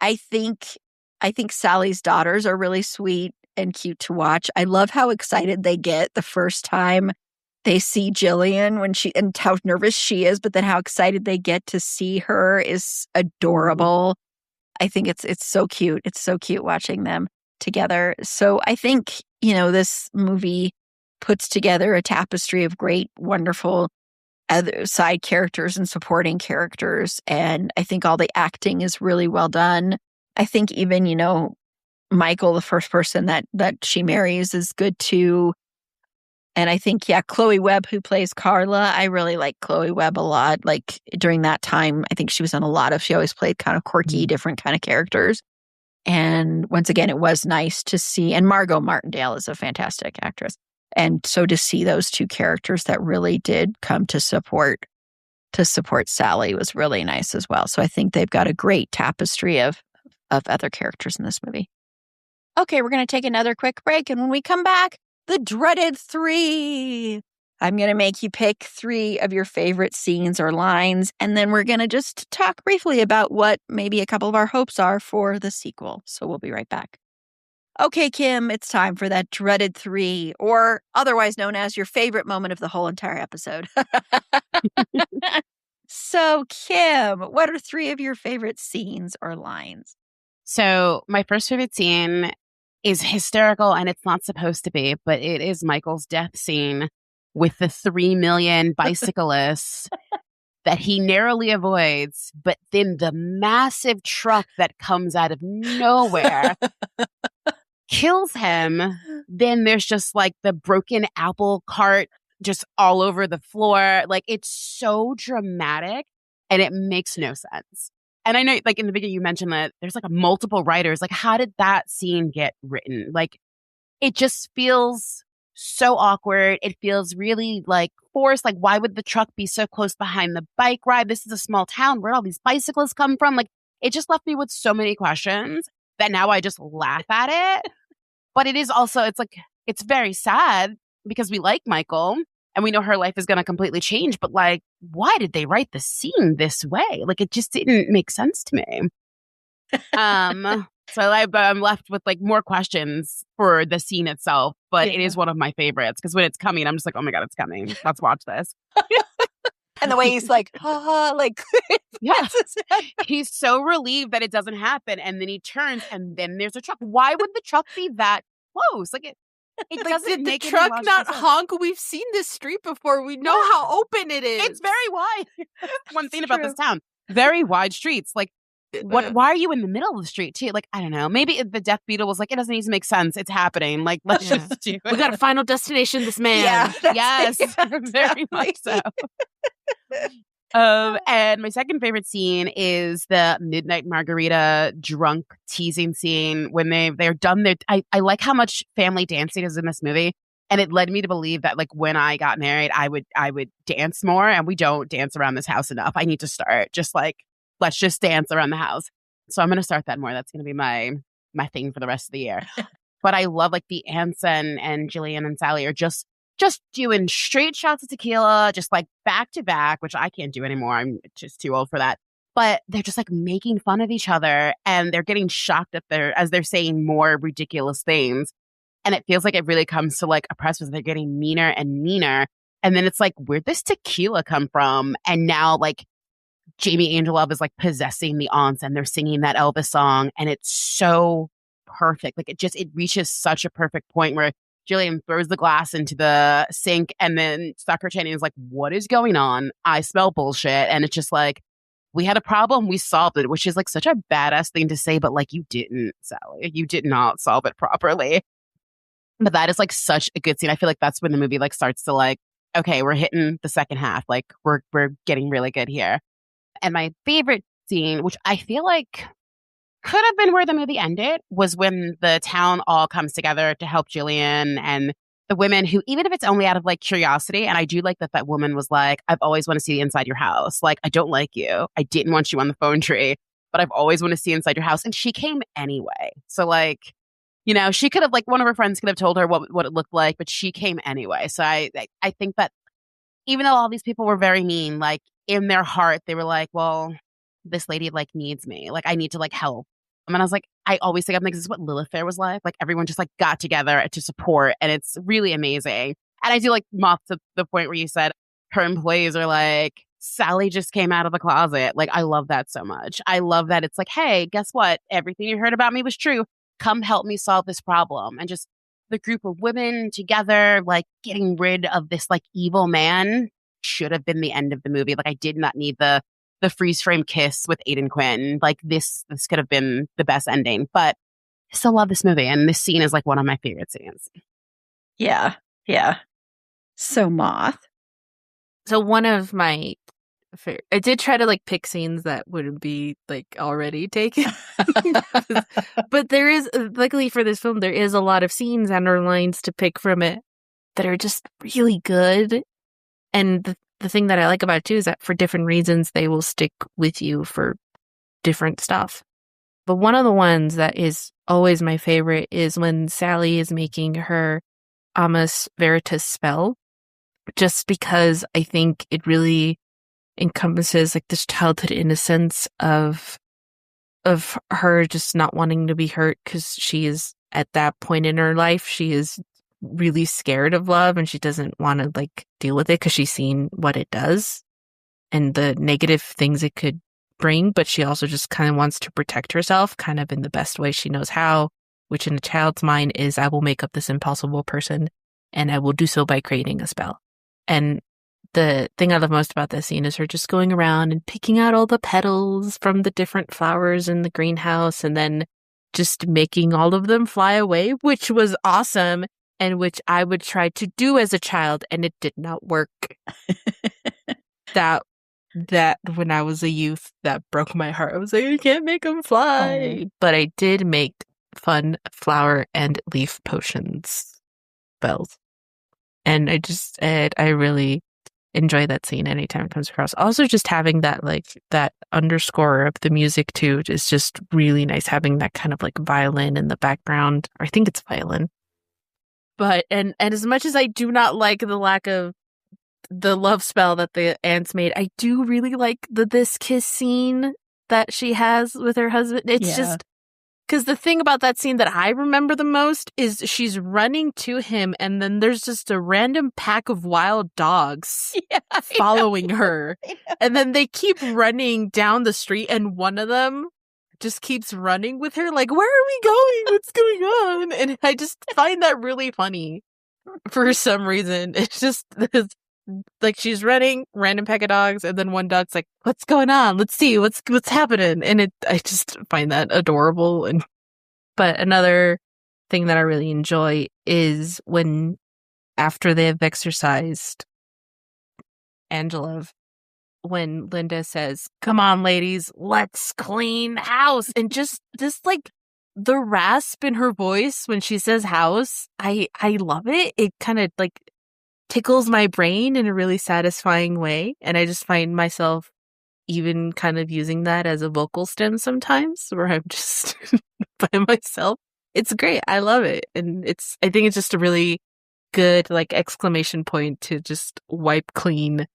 I think Sally's daughters are really sweet and cute to watch. I love how excited they get the first time they see Jillian and how nervous she is, but then how excited they get to see her is adorable. I think it's so cute. It's so cute watching them together. So I think, this movie puts together a tapestry of great, wonderful other side characters and supporting characters. And I think all the acting is really well done. I think even, Michael, the first person that she marries, is good too. And I think, Chloe Webb, who plays Carla, I really like Chloe Webb a lot. During that time, I think she was on she always played kind of quirky, different kind of characters. And once again, it was nice to see, and Margot Martindale is a fantastic actress. And so to see those two characters that really did come to support Sally was really nice as well. So I think they've got a great tapestry of other characters in this movie. Okay, we're going to take another quick break. And when we come back, the dreaded 3. I'm going to make you pick 3 of your favorite scenes or lines. And then we're going to just talk briefly about what maybe a couple of our hopes are for the sequel. So we'll be right back. Okay, Kim, it's time for that dreaded 3, or otherwise known as your favorite moment of the whole entire episode. So, Kim, what are 3 of your favorite scenes or lines? So my first favorite scene is hysterical, and it's not supposed to be, but it is Michael's death scene with the 3 million bicyclists that he narrowly avoids, but then the massive truck that comes out of nowhere kills him. Then there's just the broken apple cart just all over the floor. It's so dramatic and it makes no sense. And I know, in the beginning, you mentioned that there's multiple writers. How did that scene get written? It just feels so awkward. It feels really forced. Why would the truck be so close behind the bike ride? This is a small town. Where all these bicyclists come from? It just left me with so many questions that now I just laugh at it. But it is also, it's very sad because we like Michael and we know her life is going to completely change. But why did they write the scene this way? It just didn't make sense to me. So I'm left with like more questions for the scene itself, but it Yeah. is one of my favorites because when it's coming, I'm just like, oh my God, it's coming. Let's watch this. And the way he's like, like, Yeah. that's his head. He's so relieved that it doesn't happen. And then he turns and then there's a truck. Why would the truck be that close? Like it Like, doesn't did the make any truck logical not sense. honk? We've seen this street before. We know Yeah. how open it is. It's very wide. One thing It's about true. this town. Very wide streets. Like why are you in the middle of the street too? Like, I don't know. Maybe the Death Beetle was like, it doesn't need to make sense. It's happening. Like, let's Yeah. just do it. We got a final destination, this man. Yeah. Yes, very much so. And my second favorite scene is the Midnight Margarita drunk teasing scene when they're done their. I like how much family dancing is in this movie, and it led me to believe that like when I got married, I would dance more, and we don't dance around this house enough. I need to start just like let's just dance around the house. So I'm gonna start that more. That's gonna be my thing for the rest of the year. But I love like the aunts and Jillian and Sally are just doing straight shots of tequila, just like back to back, which I can't do anymore. I'm just too old for that. But they're just like making fun of each other and they're getting shocked as they're saying more ridiculous things. And it feels like it really comes to like a precipice. They're getting meaner and meaner. And then it's like, where'd this tequila come from? And now like Jamie Angelov is like possessing the aunts and they're singing that Elvis song. And it's so perfect. Like it reaches such a perfect point where Jillian throws the glass into the sink and then Stockard Channing is like, what is going on? I smell bullshit. And it's just like, we had a problem. We solved it, which is like such a badass thing to say, but like you didn't, Sally. You did not solve it properly. But that is like such a good scene. I feel like that's when the movie like starts to like, okay, we're hitting the second half. Like we're getting really good here. And my favorite scene, which I feel like could have been where the movie ended, was when the town all comes together to help Jillian and the women who, even if it's only out of like curiosity, and I do like that woman was like, I've always want to see inside your house. Like, I don't like you. I didn't want you on the phone tree, but I've always want to see inside your house. And she came anyway. So like, you know, she could have like one of her friends could have told her what it looked like, but she came anyway. So I think that even though all these people were very mean, like in their heart, they were like, well, this lady like needs me. Like I need to like help. And I was like, I always think, I'm like, this is what Lilith Fair was like. Like everyone just like got together to support and it's really amazing. And I do like Moth to the point where you said her employees are like, Sally just came out of the closet. Like I love that so much. I love that it's like, hey, guess what? Everything you heard about me was true. Come help me solve this problem. And just the group of women together, like getting rid of this like evil man should have been the end of the movie. Like I did not need the freeze frame kiss with Aidan Quinn. Like this could have been the best ending, but I still love this movie. And this scene is like one of my favorite scenes. Yeah. Yeah. So Moth. So one of my I did try to like pick scenes that wouldn't be like already taken. But there is, luckily for this film, there is a lot of scenes and or lines to pick from it that are just really good. And the thing that I like about it too is that for different reasons, they will stick with you for different stuff. But one of the ones that is always my favorite is when Sally is making her Amos Veritas spell, just because I think it really encompasses like this childhood innocence of her just not wanting to be hurt because she is at that point in her life, she is really scared of love and she doesn't want to like deal with it because she's seen what it does and the negative things it could bring, but she also just kind of wants to protect herself kind of in the best way she knows how, which in a child's mind is I will make up this impossible person and I will do so by creating a spell. And the thing I love most about this scene is her just going around and picking out all the petals from the different flowers in the greenhouse and then just making all of them fly away, which was awesome and which I would try to do as a child and it did not work. That when I was a youth, that broke my heart. I was like, I can't make them fly. Oh. But I did make fun flower and leaf potions spells. And I really enjoy that scene anytime it comes across. Also, just having that like that underscore of the music too is just really nice. Having that kind of like violin in the background. Or I think it's violin. But and as much as I do not like the lack of the love spell that the ants made, I do really like the this kiss scene that she has with her husband. It's just because the thing about that scene that I remember the most is she's running to him, and then there's just a random pack of wild dogs following her. And then they keep running down the street, and one of them just keeps running with her. Like, where are we going? What's going on? And I just find that really funny for some reason. It's just like she's running, random pack of dogs, and then one dog's like, "What's going on? Let's see what's happening." And I just find that adorable. But another thing that I really enjoy is when, after they have exercised Angela, when Linda says, "Come on, ladies, let's clean house," and just like the rasp in her voice when she says house, I love it. It kind of like tickles my brain in a really satisfying way. And I just find myself even kind of using that as a vocal stem sometimes, where I'm just by myself. It's great. I love it. And I think it's just a really good like exclamation point to just wipe clean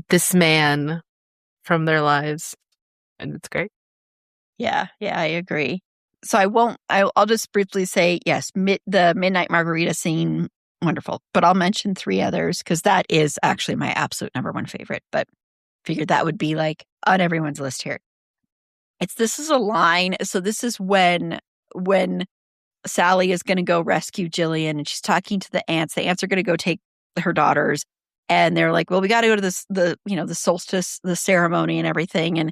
this man from their lives. And it's great. Yeah, I agree. So I'll just briefly say, yes, the Midnight Margarita scene, wonderful. But I'll mention 3 others because that is actually my absolute number 1 favorite. But figured that would be like on everyone's list here. This is a line. So this is when Sally is going to go rescue Jillian, and she's talking to the aunts. The aunts are going to go take her daughters, and they're like, "Well, we got to go to the solstice, the ceremony, and everything."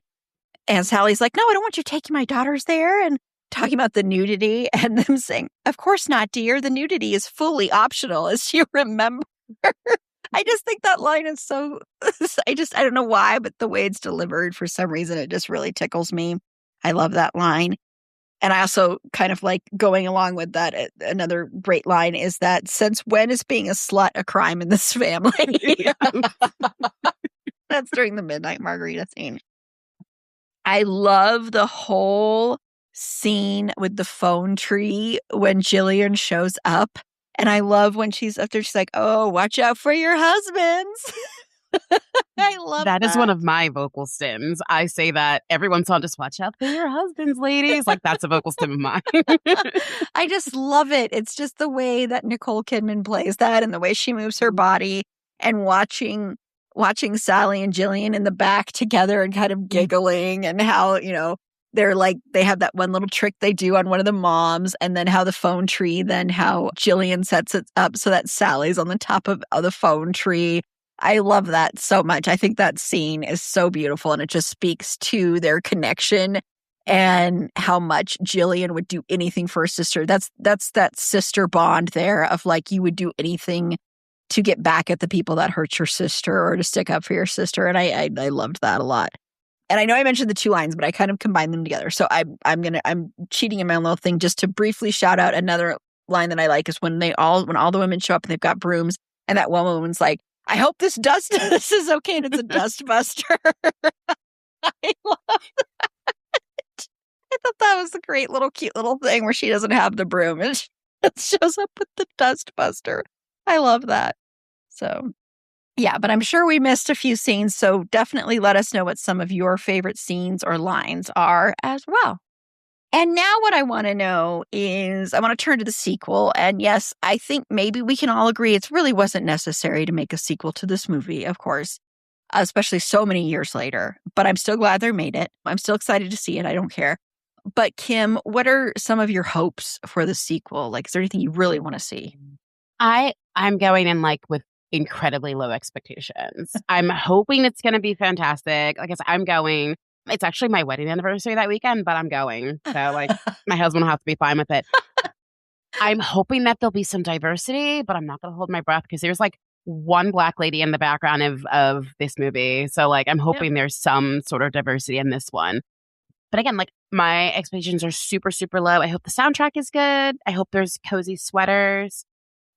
And Sally's like, "No, I don't want you taking my daughters there," and talking about the nudity, and them saying, "Of course not, dear. The nudity is fully optional, as you remember." I just think that line is so, I don't know why, but the way it's delivered, for some reason, it just really tickles me. I love that line. And I also kind of like going along with that. Another great line is that, since when is being a slut a crime in this family? That's during the Midnight Margarita scene. I love the whole scene with the phone tree when Jillian shows up. And I love when she's up there, she's like, "Oh, watch out for your husbands." I love that. That is one of my vocal stims. I say that every once in a while, just watch out for your husbands, ladies. Like, that's a vocal stim of mine. I just love it. It's just the way that Nicole Kidman plays that, and the way she moves her body, and watching Sally and Jillian in the back together and kind of giggling, and how, they're like, they have that one little trick they do on one of the moms, and then how the phone tree, then how Jillian sets it up so that Sally's on the top of the phone tree. I love that so much. I think that scene is so beautiful, and it just speaks to their connection and how much Jillian would do anything for her sister. That's that sister bond there of like, you would do anything to get back at the people that hurt your sister or to stick up for your sister. And I loved that a lot. And I know I mentioned the 2 lines, but I kind of combined them together. So I'm cheating in my own little thing just to briefly shout out another line that I like is when all the women show up and they've got brooms, and that one woman's like, "I hope this is okay," and it's a dust buster. I love that. I thought that was a great little cute little thing where she doesn't have the broom and she shows up with the dust buster. I love that. So yeah, but I'm sure we missed a few scenes, so definitely let us know what some of your favorite scenes or lines are as well. And now what I want to know is, I want to turn to the sequel. And yes, I think maybe we can all agree it really wasn't necessary to make a sequel to this movie, of course, especially so many years later. But I'm still glad they made it. I'm still excited to see it. I don't care. But Kim, what are some of your hopes for the sequel? Like, is there anything you really want to see? I'm going in like with incredibly low expectations. I'm hoping it's going to be fantastic. Like I said, I'm going. It's actually my wedding anniversary that weekend, but I'm going. So like my husband will have to be fine with it. I'm hoping that there'll be some diversity, but I'm not going to hold my breath because there's like one Black lady in the background of this movie. So like I'm hoping there's some sort of diversity in this one. But again, like my expectations are super, super low. I hope the soundtrack is good. I hope there's cozy sweaters,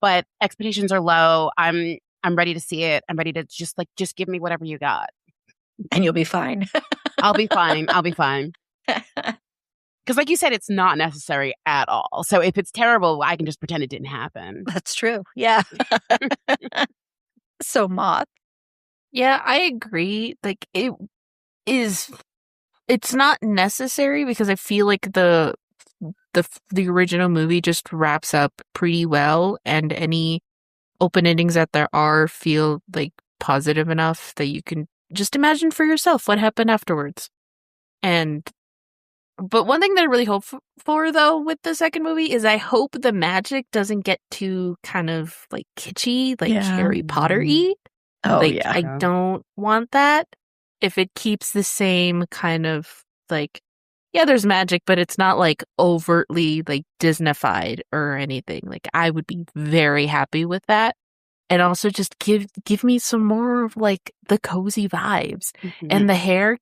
but expectations are low. I'm ready to see it. I'm ready to just give me whatever you got. And you'll be fine. I'll be fine. Because like you said, it's not necessary at all. So if it's terrible, I can just pretend it didn't happen. That's true. Yeah. So Moth. Yeah, I agree. Like, it is it's not necessary because I feel like the original movie just wraps up pretty well, and any open endings that there are feel like positive enough that you can just imagine for yourself what happened afterwards. But one thing that I really hope for, though, with the second movie is I hope the magic doesn't get too kind of like kitschy, like Harry Potter-y. Oh, like, yeah. I don't want that. If it keeps the same kind of like, yeah, there's magic, but it's not like overtly like Disneyfied or anything. Like, I would be very happy with that. And also just give me some more of like the cozy vibes. Mm-hmm. And the hair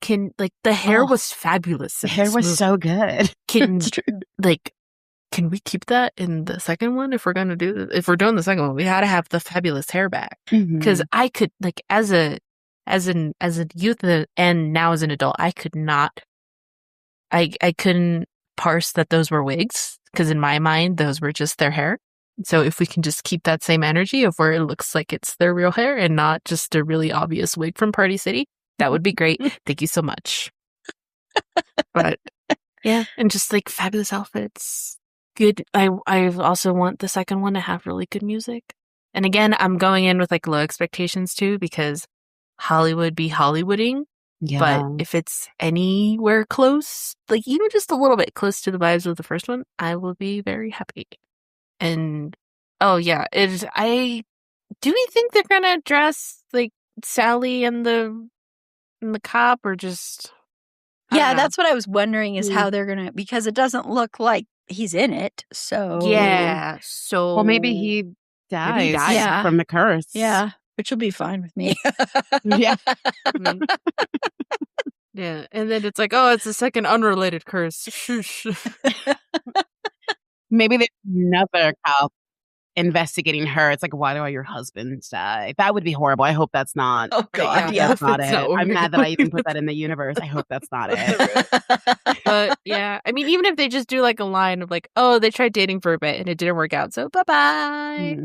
was fabulous. The hair was so good. Can we keep that in the second one if we're going to do this? If we're doing the second one, we got to have the fabulous hair back. Because I could, like, as a youth and now as an adult, I could not, I couldn't parse that those were wigs, because in my mind, those were just their hair. So if we can just keep that same energy of where it looks like it's their real hair and not just a really obvious wig from Party City, that would be great. Thank you so much. But yeah, and just like fabulous outfits. Good. I also want the second one to have really good music. And again, I'm going in with like low expectations too, because Hollywood be Hollywooding. Yeah. But if it's anywhere close, like even just a little bit close to the vibes of the first one, I will be very happy. And oh yeah, do we think they're gonna dress like Sally and the cop, or just that's what I was wondering is how they're gonna, because it doesn't look like he's in it. So so well, maybe he dies, Yeah. from the curse. Yeah, which will be fine with me. Yeah. Yeah, and then it's like, oh, it's a second unrelated curse. Maybe there's another cop investigating her. It's like, why do all your husbands die? That would be horrible. I hope that's not. Oh, God, yeah, that's not It's it. not I'm mad that I even put that in the universe. I hope that's not it. But yeah, I mean, even if they just do like a line of like, oh, they tried dating for a bit and it didn't work out, so bye-bye.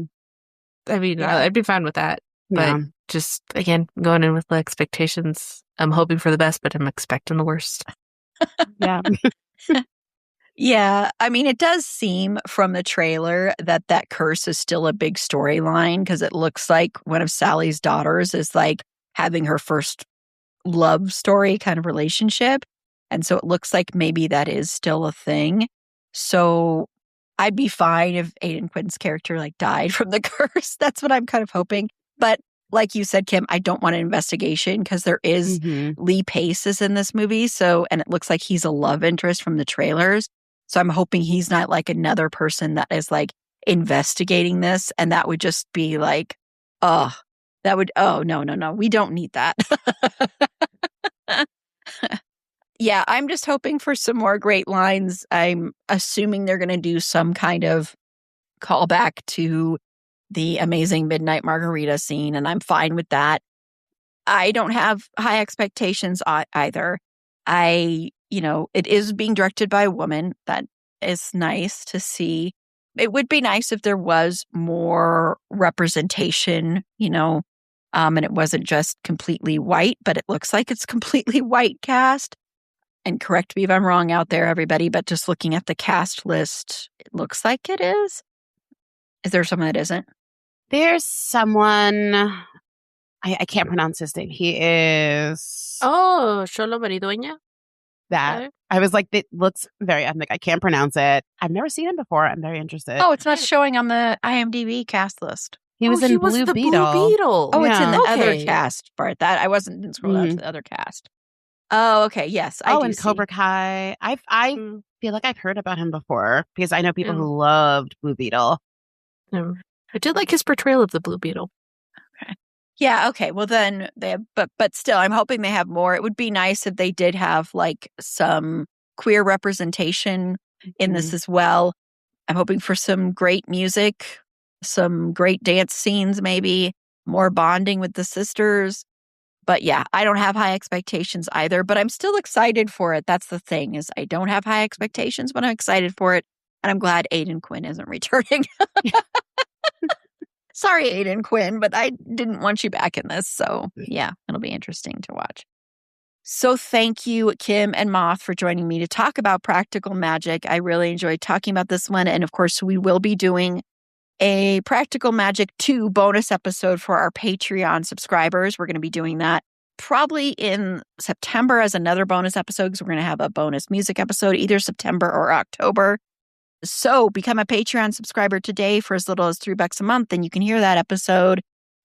I mean, I'd be fine with that. But just, again, going in with the expectations, I'm hoping for the best, but I'm expecting the worst. Yeah. Yeah, I mean, it does seem from the trailer that curse is still a big storyline, because it looks like one of Sally's daughters is like having her first love story kind of relationship. And so it looks like maybe that is still a thing. So I'd be fine if Aidan Quinn's character like died from the curse. That's what I'm kind of hoping. But like you said, Kim, I don't want an investigation, because there is Lee Pace is in this movie. So, and it looks like he's a love interest from the trailers. So I'm hoping he's not like another person that is like investigating this. And that would just be like, no, we don't need that. Yeah, I'm just hoping for some more great lines. I'm assuming they're going to do some kind of callback to the amazing Midnight Margarita scene, and I'm fine with that. I don't have high expectations either. It is being directed by a woman. That is nice to see. It would be nice if there was more representation, and it wasn't just completely white, but it looks like it's completely white cast. And correct me if I'm wrong out there, everybody, but just looking at the cast list, it looks like it is. Is there someone that isn't? There's someone, I can't pronounce his name. He is... Oh, Xolo Maridueña? That. I was like, it looks very ethnic. I can't pronounce it. I've never seen him before. I'm very interested. Oh, it's not showing on the IMDb cast list. He was in Blue Beetle. Blue Beetle. Oh, it's in the other Okay. cast part. That I didn't scroll out to the other cast. Oh, okay. Yes, I do and see. Cobra Kai. I feel like I've heard about him before, because I know people who loved Blue Beetle. I did like his portrayal of the Blue Beetle. Okay. Yeah. Okay. Well, then they have, but still, I'm hoping they have more. It would be nice if they did have like some queer representation in this as well. I'm hoping for some great music, some great dance scenes, maybe more bonding with the sisters. But yeah, I don't have high expectations either, but I'm still excited for it. That's the thing, is I don't have high expectations, but I'm excited for it. And I'm glad Aidan Quinn isn't returning. Sorry, Aidan Quinn, but I didn't want you back in this. So yeah, it'll be interesting to watch. So thank you, Kim and Moth, for joining me to talk about Practical Magic. I really enjoyed talking about this one. And of course, we will be doing a Practical Magic 2 bonus episode for our Patreon subscribers. We're going to be doing that probably in September as another bonus episode, because we're going to have a bonus music episode either September or October. So become a Patreon subscriber today for as little as $3 a month, and you can hear that episode.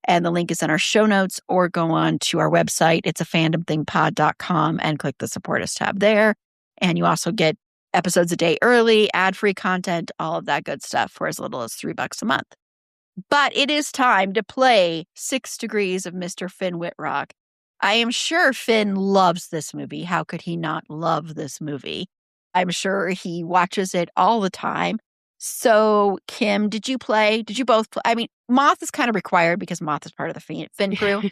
And the link is in our show notes, or go on to our website. It's a fandomthingpod.com and click the support us tab there. And you also get episodes a day early, ad-free content, all of that good stuff for as little as $3 a month. But it is time to play 6 Degrees of Mr. Finn Whitrock. I am sure Finn loves this movie. How could he not love this movie? I'm sure he watches it all the time. So, Kim, did you play? Did you both play? I mean, Moth is kind of required because Moth is part of the Finn crew.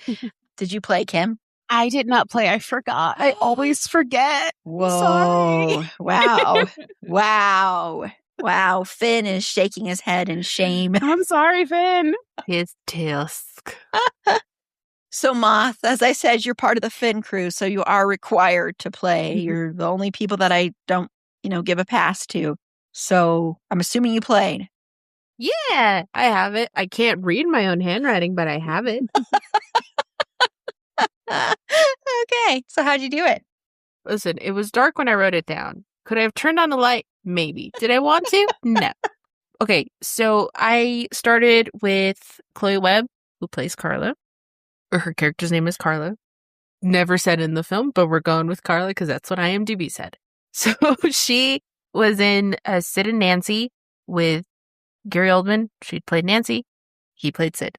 Did you play, Kim? I did not play. I forgot. I always forget. Whoa. Sorry. Wow. Wow. Wow. Finn is shaking his head in shame. I'm sorry, Finn. His tusk. So, Moth, as I said, you're part of the Finn crew, so you are required to play. You're the only people that I don't, give a pass to. So I'm assuming you played. Yeah, I have it. I can't read my own handwriting, but I have it. Okay. So how'd you do it? Listen, it was dark when I wrote it down. Could I have turned on the light? Maybe. Did I want to? No. Okay, so I started with Chloe Webb, who plays Carla. Or her character's name is Carla. Never said in the film, but we're going with Carla because that's what IMDb said. So she was in Sid and Nancy with Gary Oldman. She played Nancy. He played Sid.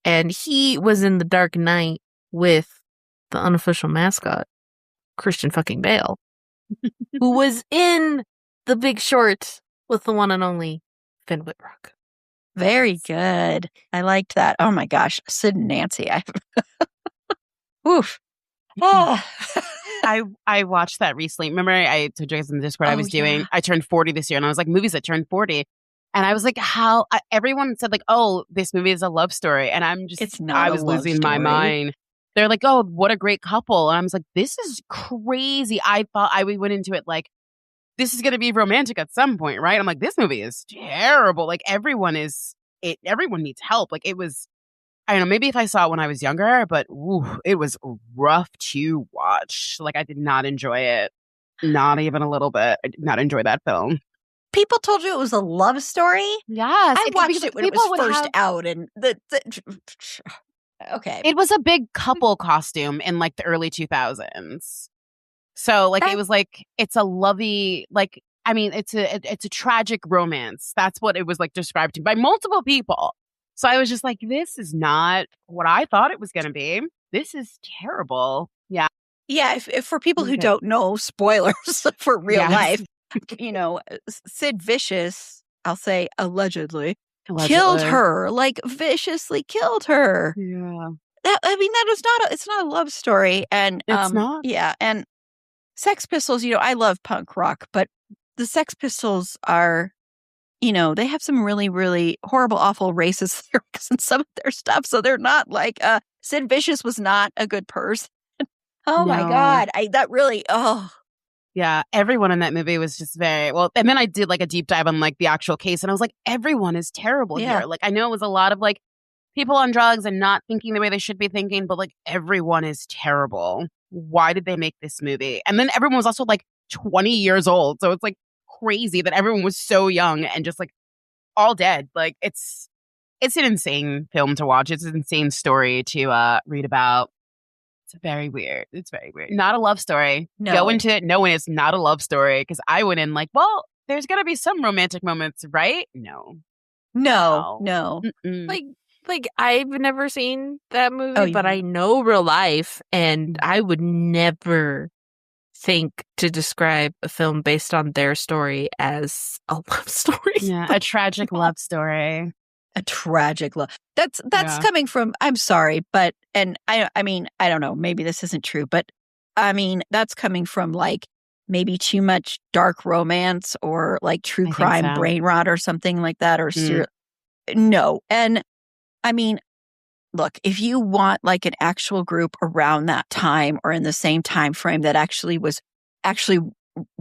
And he was in The Dark Knight with the unofficial mascot, Christian fucking Bale, who was in The Big Short with the one and only Finn Whitrock. Very good. I liked that. Oh my gosh. Sid and Nancy. Oof. Oh. I watched that recently. Remember I told you guys in the Discord I turned 40 this year, and I was like, movies that turned 40. And I was like, everyone said like, oh, this movie is a love story. And I was losing my mind. They're like, oh, what a great couple. And I was like, this is crazy. I thought we went into it like, this is going to be romantic at some point, right? I'm like, this movie is terrible. Like everyone needs help. Like it was, I don't know, maybe if I saw it when I was younger, but it was rough to watch. Like I did not enjoy it. Not even a little bit. I did not enjoy that film. People told you it was a love story? Yes. I watched it when it was first out, and okay. It was a big couple costume in like the early 2000s. So like it was like, it's a lovey, like, I mean, it's a tragic romance. That's what it was like described to by multiple people. So I was just like, this is not what I thought it was going to be. This is terrible. Yeah. Yeah. If for people who don't know, spoilers for real life, Sid Vicious, I'll say allegedly, killed her, like viciously killed her. Yeah. It's not a love story. And it's not. Yeah. And Sex Pistols, I love punk rock, but the Sex Pistols are, they have some really, really horrible, awful racist lyrics in some of their stuff. So they're not like, Sid Vicious was not a good person. Oh my God. Yeah, everyone in that movie was just very well. And then I did like a deep dive on like the actual case, and I was like, everyone is terrible here. Like I know it was a lot of like people on drugs and not thinking the way they should be thinking, but like everyone is terrible. Why did they make this movie? And then everyone was also like 20 years old, so it's like crazy that everyone was so young and just like all dead. Like it's an insane film to watch. It's an insane story to read about. It's very weird. Not a love story. No. Go into it knowing it's not a love story, because I went in like, well, there's going to be some romantic moments, right? No. Like I've never seen that movie, but I know real life, and I would never think to describe a film based on their story as a love story. Yeah, a tragic love story. A tragic love. That's coming from, I'm sorry, but, and I mean, I don't know, maybe this isn't true, but I mean, that's coming from like maybe too much dark romance or like true crime brain rot or something like that, or no. And I mean, look, if you want like an actual group around that time or in the same time frame that actually was actually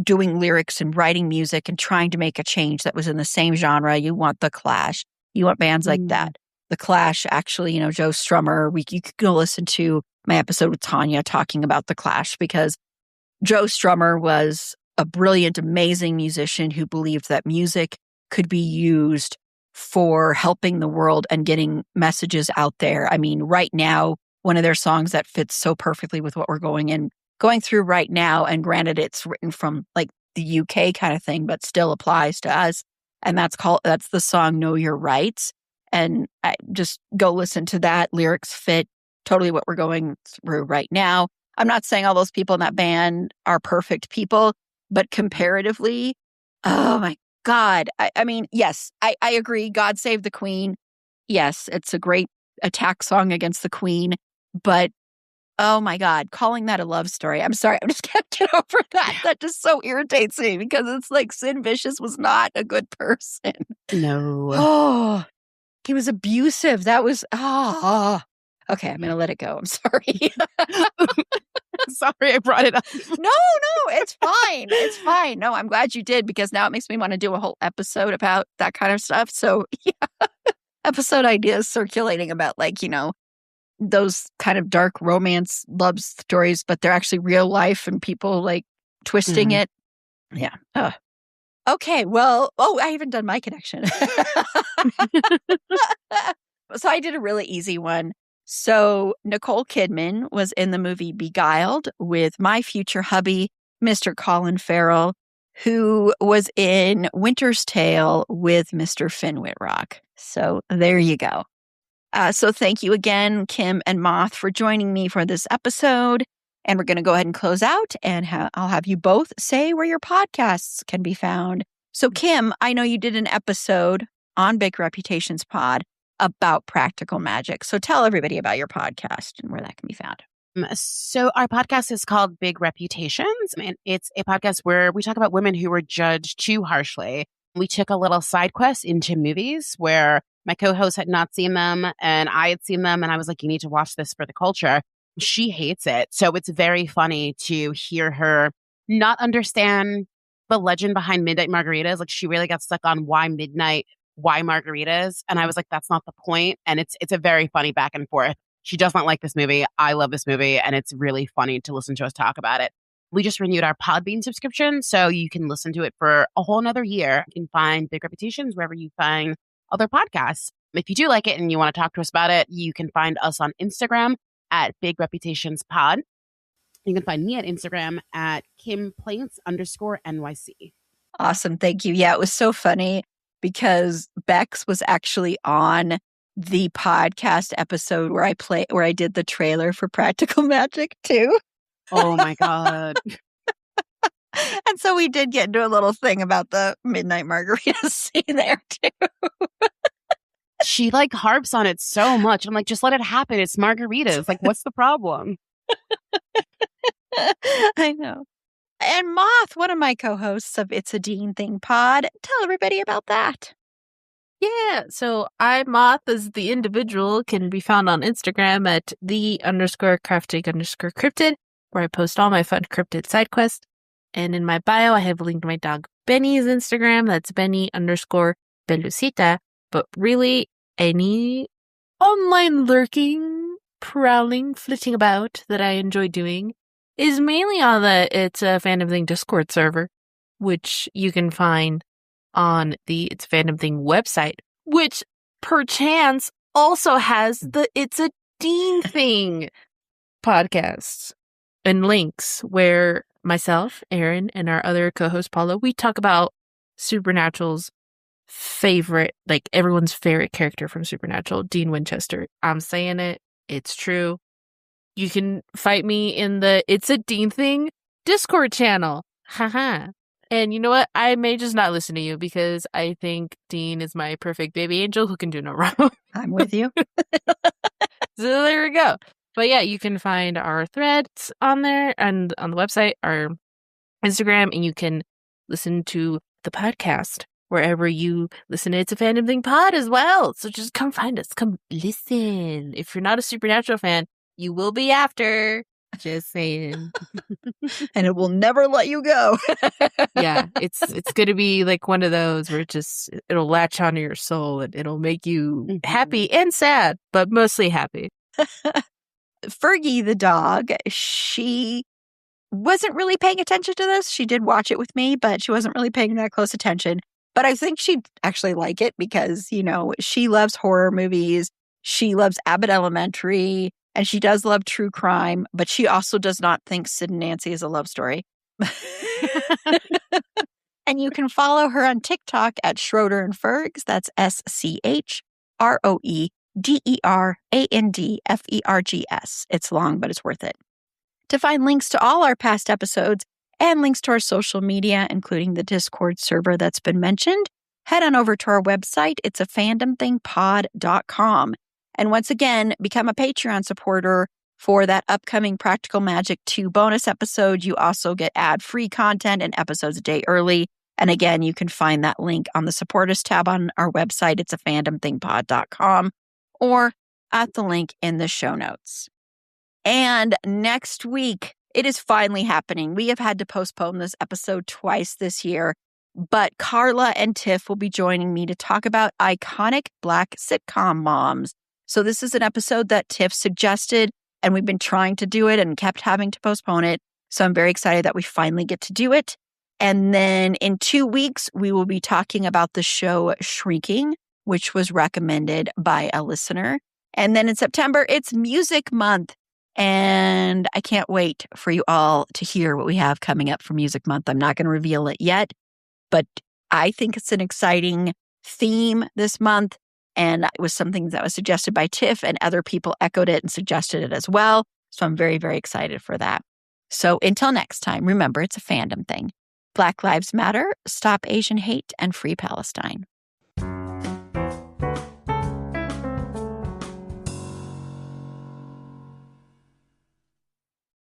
doing lyrics and writing music and trying to make a change that was in the same genre, you want The Clash. You want bands like that. The Clash, actually, Joe Strummer. You could go listen to my episode with Tanya talking about The Clash, because Joe Strummer was a brilliant, amazing musician who believed that music could be used for helping the world and getting messages out there. I mean, right now, one of their songs that fits so perfectly with what we're going through right now, and granted, it's written from like the UK kind of thing, but still applies to us. And that's the song Know Your Rights. And just go listen to that. Lyrics fit totally what we're going through right now. I'm not saying all those people in that band are perfect people, but comparatively, oh my God. I mean, yes, I agree. God Save the Queen. Yes, it's a great attack song against the Queen, but oh my God, calling that a love story. I'm sorry. I just can't get over that. That just so irritates me, because it's like Sid Vicious was not a good person. No. Oh, he was abusive. That was, okay, I'm going to let it go. I'm sorry. Sorry I brought it up. No, it's fine. It's fine. No, I'm glad you did, because now it makes me want to do a whole episode about that kind of stuff. So yeah, episode ideas circulating about like, those kind of dark romance love stories, but they're actually real life and people like twisting it. Yeah. Okay. Well, I haven't done my connection. So I did a really easy one. So Nicole Kidman was in the movie Beguiled with my future hubby, Mr. Colin Farrell, who was in Winter's Tale with Mr. Finn Whitrock. So there you go. So thank you again, Kim and Moth, for joining me for this episode. And we're going to go ahead and close out, and I'll have you both say where your podcasts can be found. So Kim, I know you did an episode on Big Reputations Pod about practical magic. So tell everybody about your podcast and where that can be found. So our podcast is called Big Reputations, and it's a podcast where we talk about women who were judged too harshly. We took a little side quest into movies where my co-host had not seen them and I had seen them, and I was like, you need to watch this for the culture. She hates it. So it's very funny to hear her not understand the legend behind Midnight Margaritas. Like, she really got stuck on why margaritas. And I was like, that's not the point. And it's a very funny back and forth. She does not like this movie. I love this movie. And it's really funny to listen to us talk about it. We just renewed our Podbean subscription, so you can listen to it for a whole nother year. You can find Big Reputations wherever you find other podcasts. If you do like it and you want to talk to us about it, you can find us on Instagram at Big Reputations Pod. You can find me at Instagram at KimPlants_NYC. Awesome. Thank you. Yeah, it was so funny because Bex was actually on the podcast episode where I did the trailer for Practical Magic too. Oh my God. And so we did get into a little thing about the Midnight Margaritas scene there too. She like harps on it so much. I'm like, just let it happen. It's margaritas. Like, what's the problem? I know. And Moth, one of my co-hosts of It's a Dean Thing pod, tell everybody about that. Yeah, so Moth as the individual can be found on Instagram at _crafting_cryptid, where I post all my fun cryptid side quests. And in my bio, I have a link to my dog Benny's Instagram. That's Benny_Pelucita. But really, any online lurking, prowling, flitting about that I enjoy doing is mainly on the It's a Fandom Thing Discord server, which you can find on the It's a Fandom Thing website, which perchance also has the It's a Dean Thing podcasts and links where myself, Erin, and our other co-host Paula, we talk about Supernatural's favorite, like everyone's favorite character from Supernatural, Dean Winchester. I'm saying it. It's true. You can fight me in the It's a Dean Thing Discord channel. Haha. And you know what? I may just not listen to you because I think Dean is my perfect baby angel who can do no wrong. I'm with you. So there we go. But yeah, you can find our threads on there and on the website, our Instagram, and you can listen to the podcast wherever you listen to It's a Fandom Thing pod as well. So just come find us. Come listen. If you're not a Supernatural fan, you will be after. Just saying. And it will never let you go. Yeah, it's going to be like one of those where it'll latch onto your soul and it'll make you happy and sad, but mostly happy. Fergie the dog, she wasn't really paying attention to this. She did watch it with me, but she wasn't really paying that close attention. But I think she'd actually like it because, she loves horror movies. She loves Abbott Elementary, and she does love true crime, but she also does not think Sid and Nancy is a love story. And you can follow her on TikTok at Schroeder and Fergs. That's SCHROEDERANDFERGS. It's long, but it's worth it. To find links to all our past episodes and links to our social media, including the Discord server that's been mentioned, head on over to our website. It's a fandomthingpod.com. And once again, become a Patreon supporter for that upcoming Practical Magic 2 bonus episode. You also get ad-free content and episodes a day early. And again, you can find that link on the Support Us tab on our website. It's a fandomthingpod.com or at the link in the show notes. And next week, it is finally happening. We have had to postpone this episode twice this year, but Carla and Tiff will be joining me to talk about iconic Black sitcom moms. So this is an episode that Tiff suggested, and we've been trying to do it and kept having to postpone it. So I'm very excited that we finally get to do it. And then in 2 weeks, we will be talking about the show Shrinking, which was recommended by a listener. And then in September, it's Music Month. And I can't wait for you all to hear what we have coming up for Music Month. I'm not going to reveal it yet, but I think it's an exciting theme this month. And it was something that was suggested by Tiff, and other people echoed it and suggested it as well. So I'm very, very excited for that. So until next time, remember, it's a fandom thing. Black Lives Matter, Stop Asian Hate, and Free Palestine.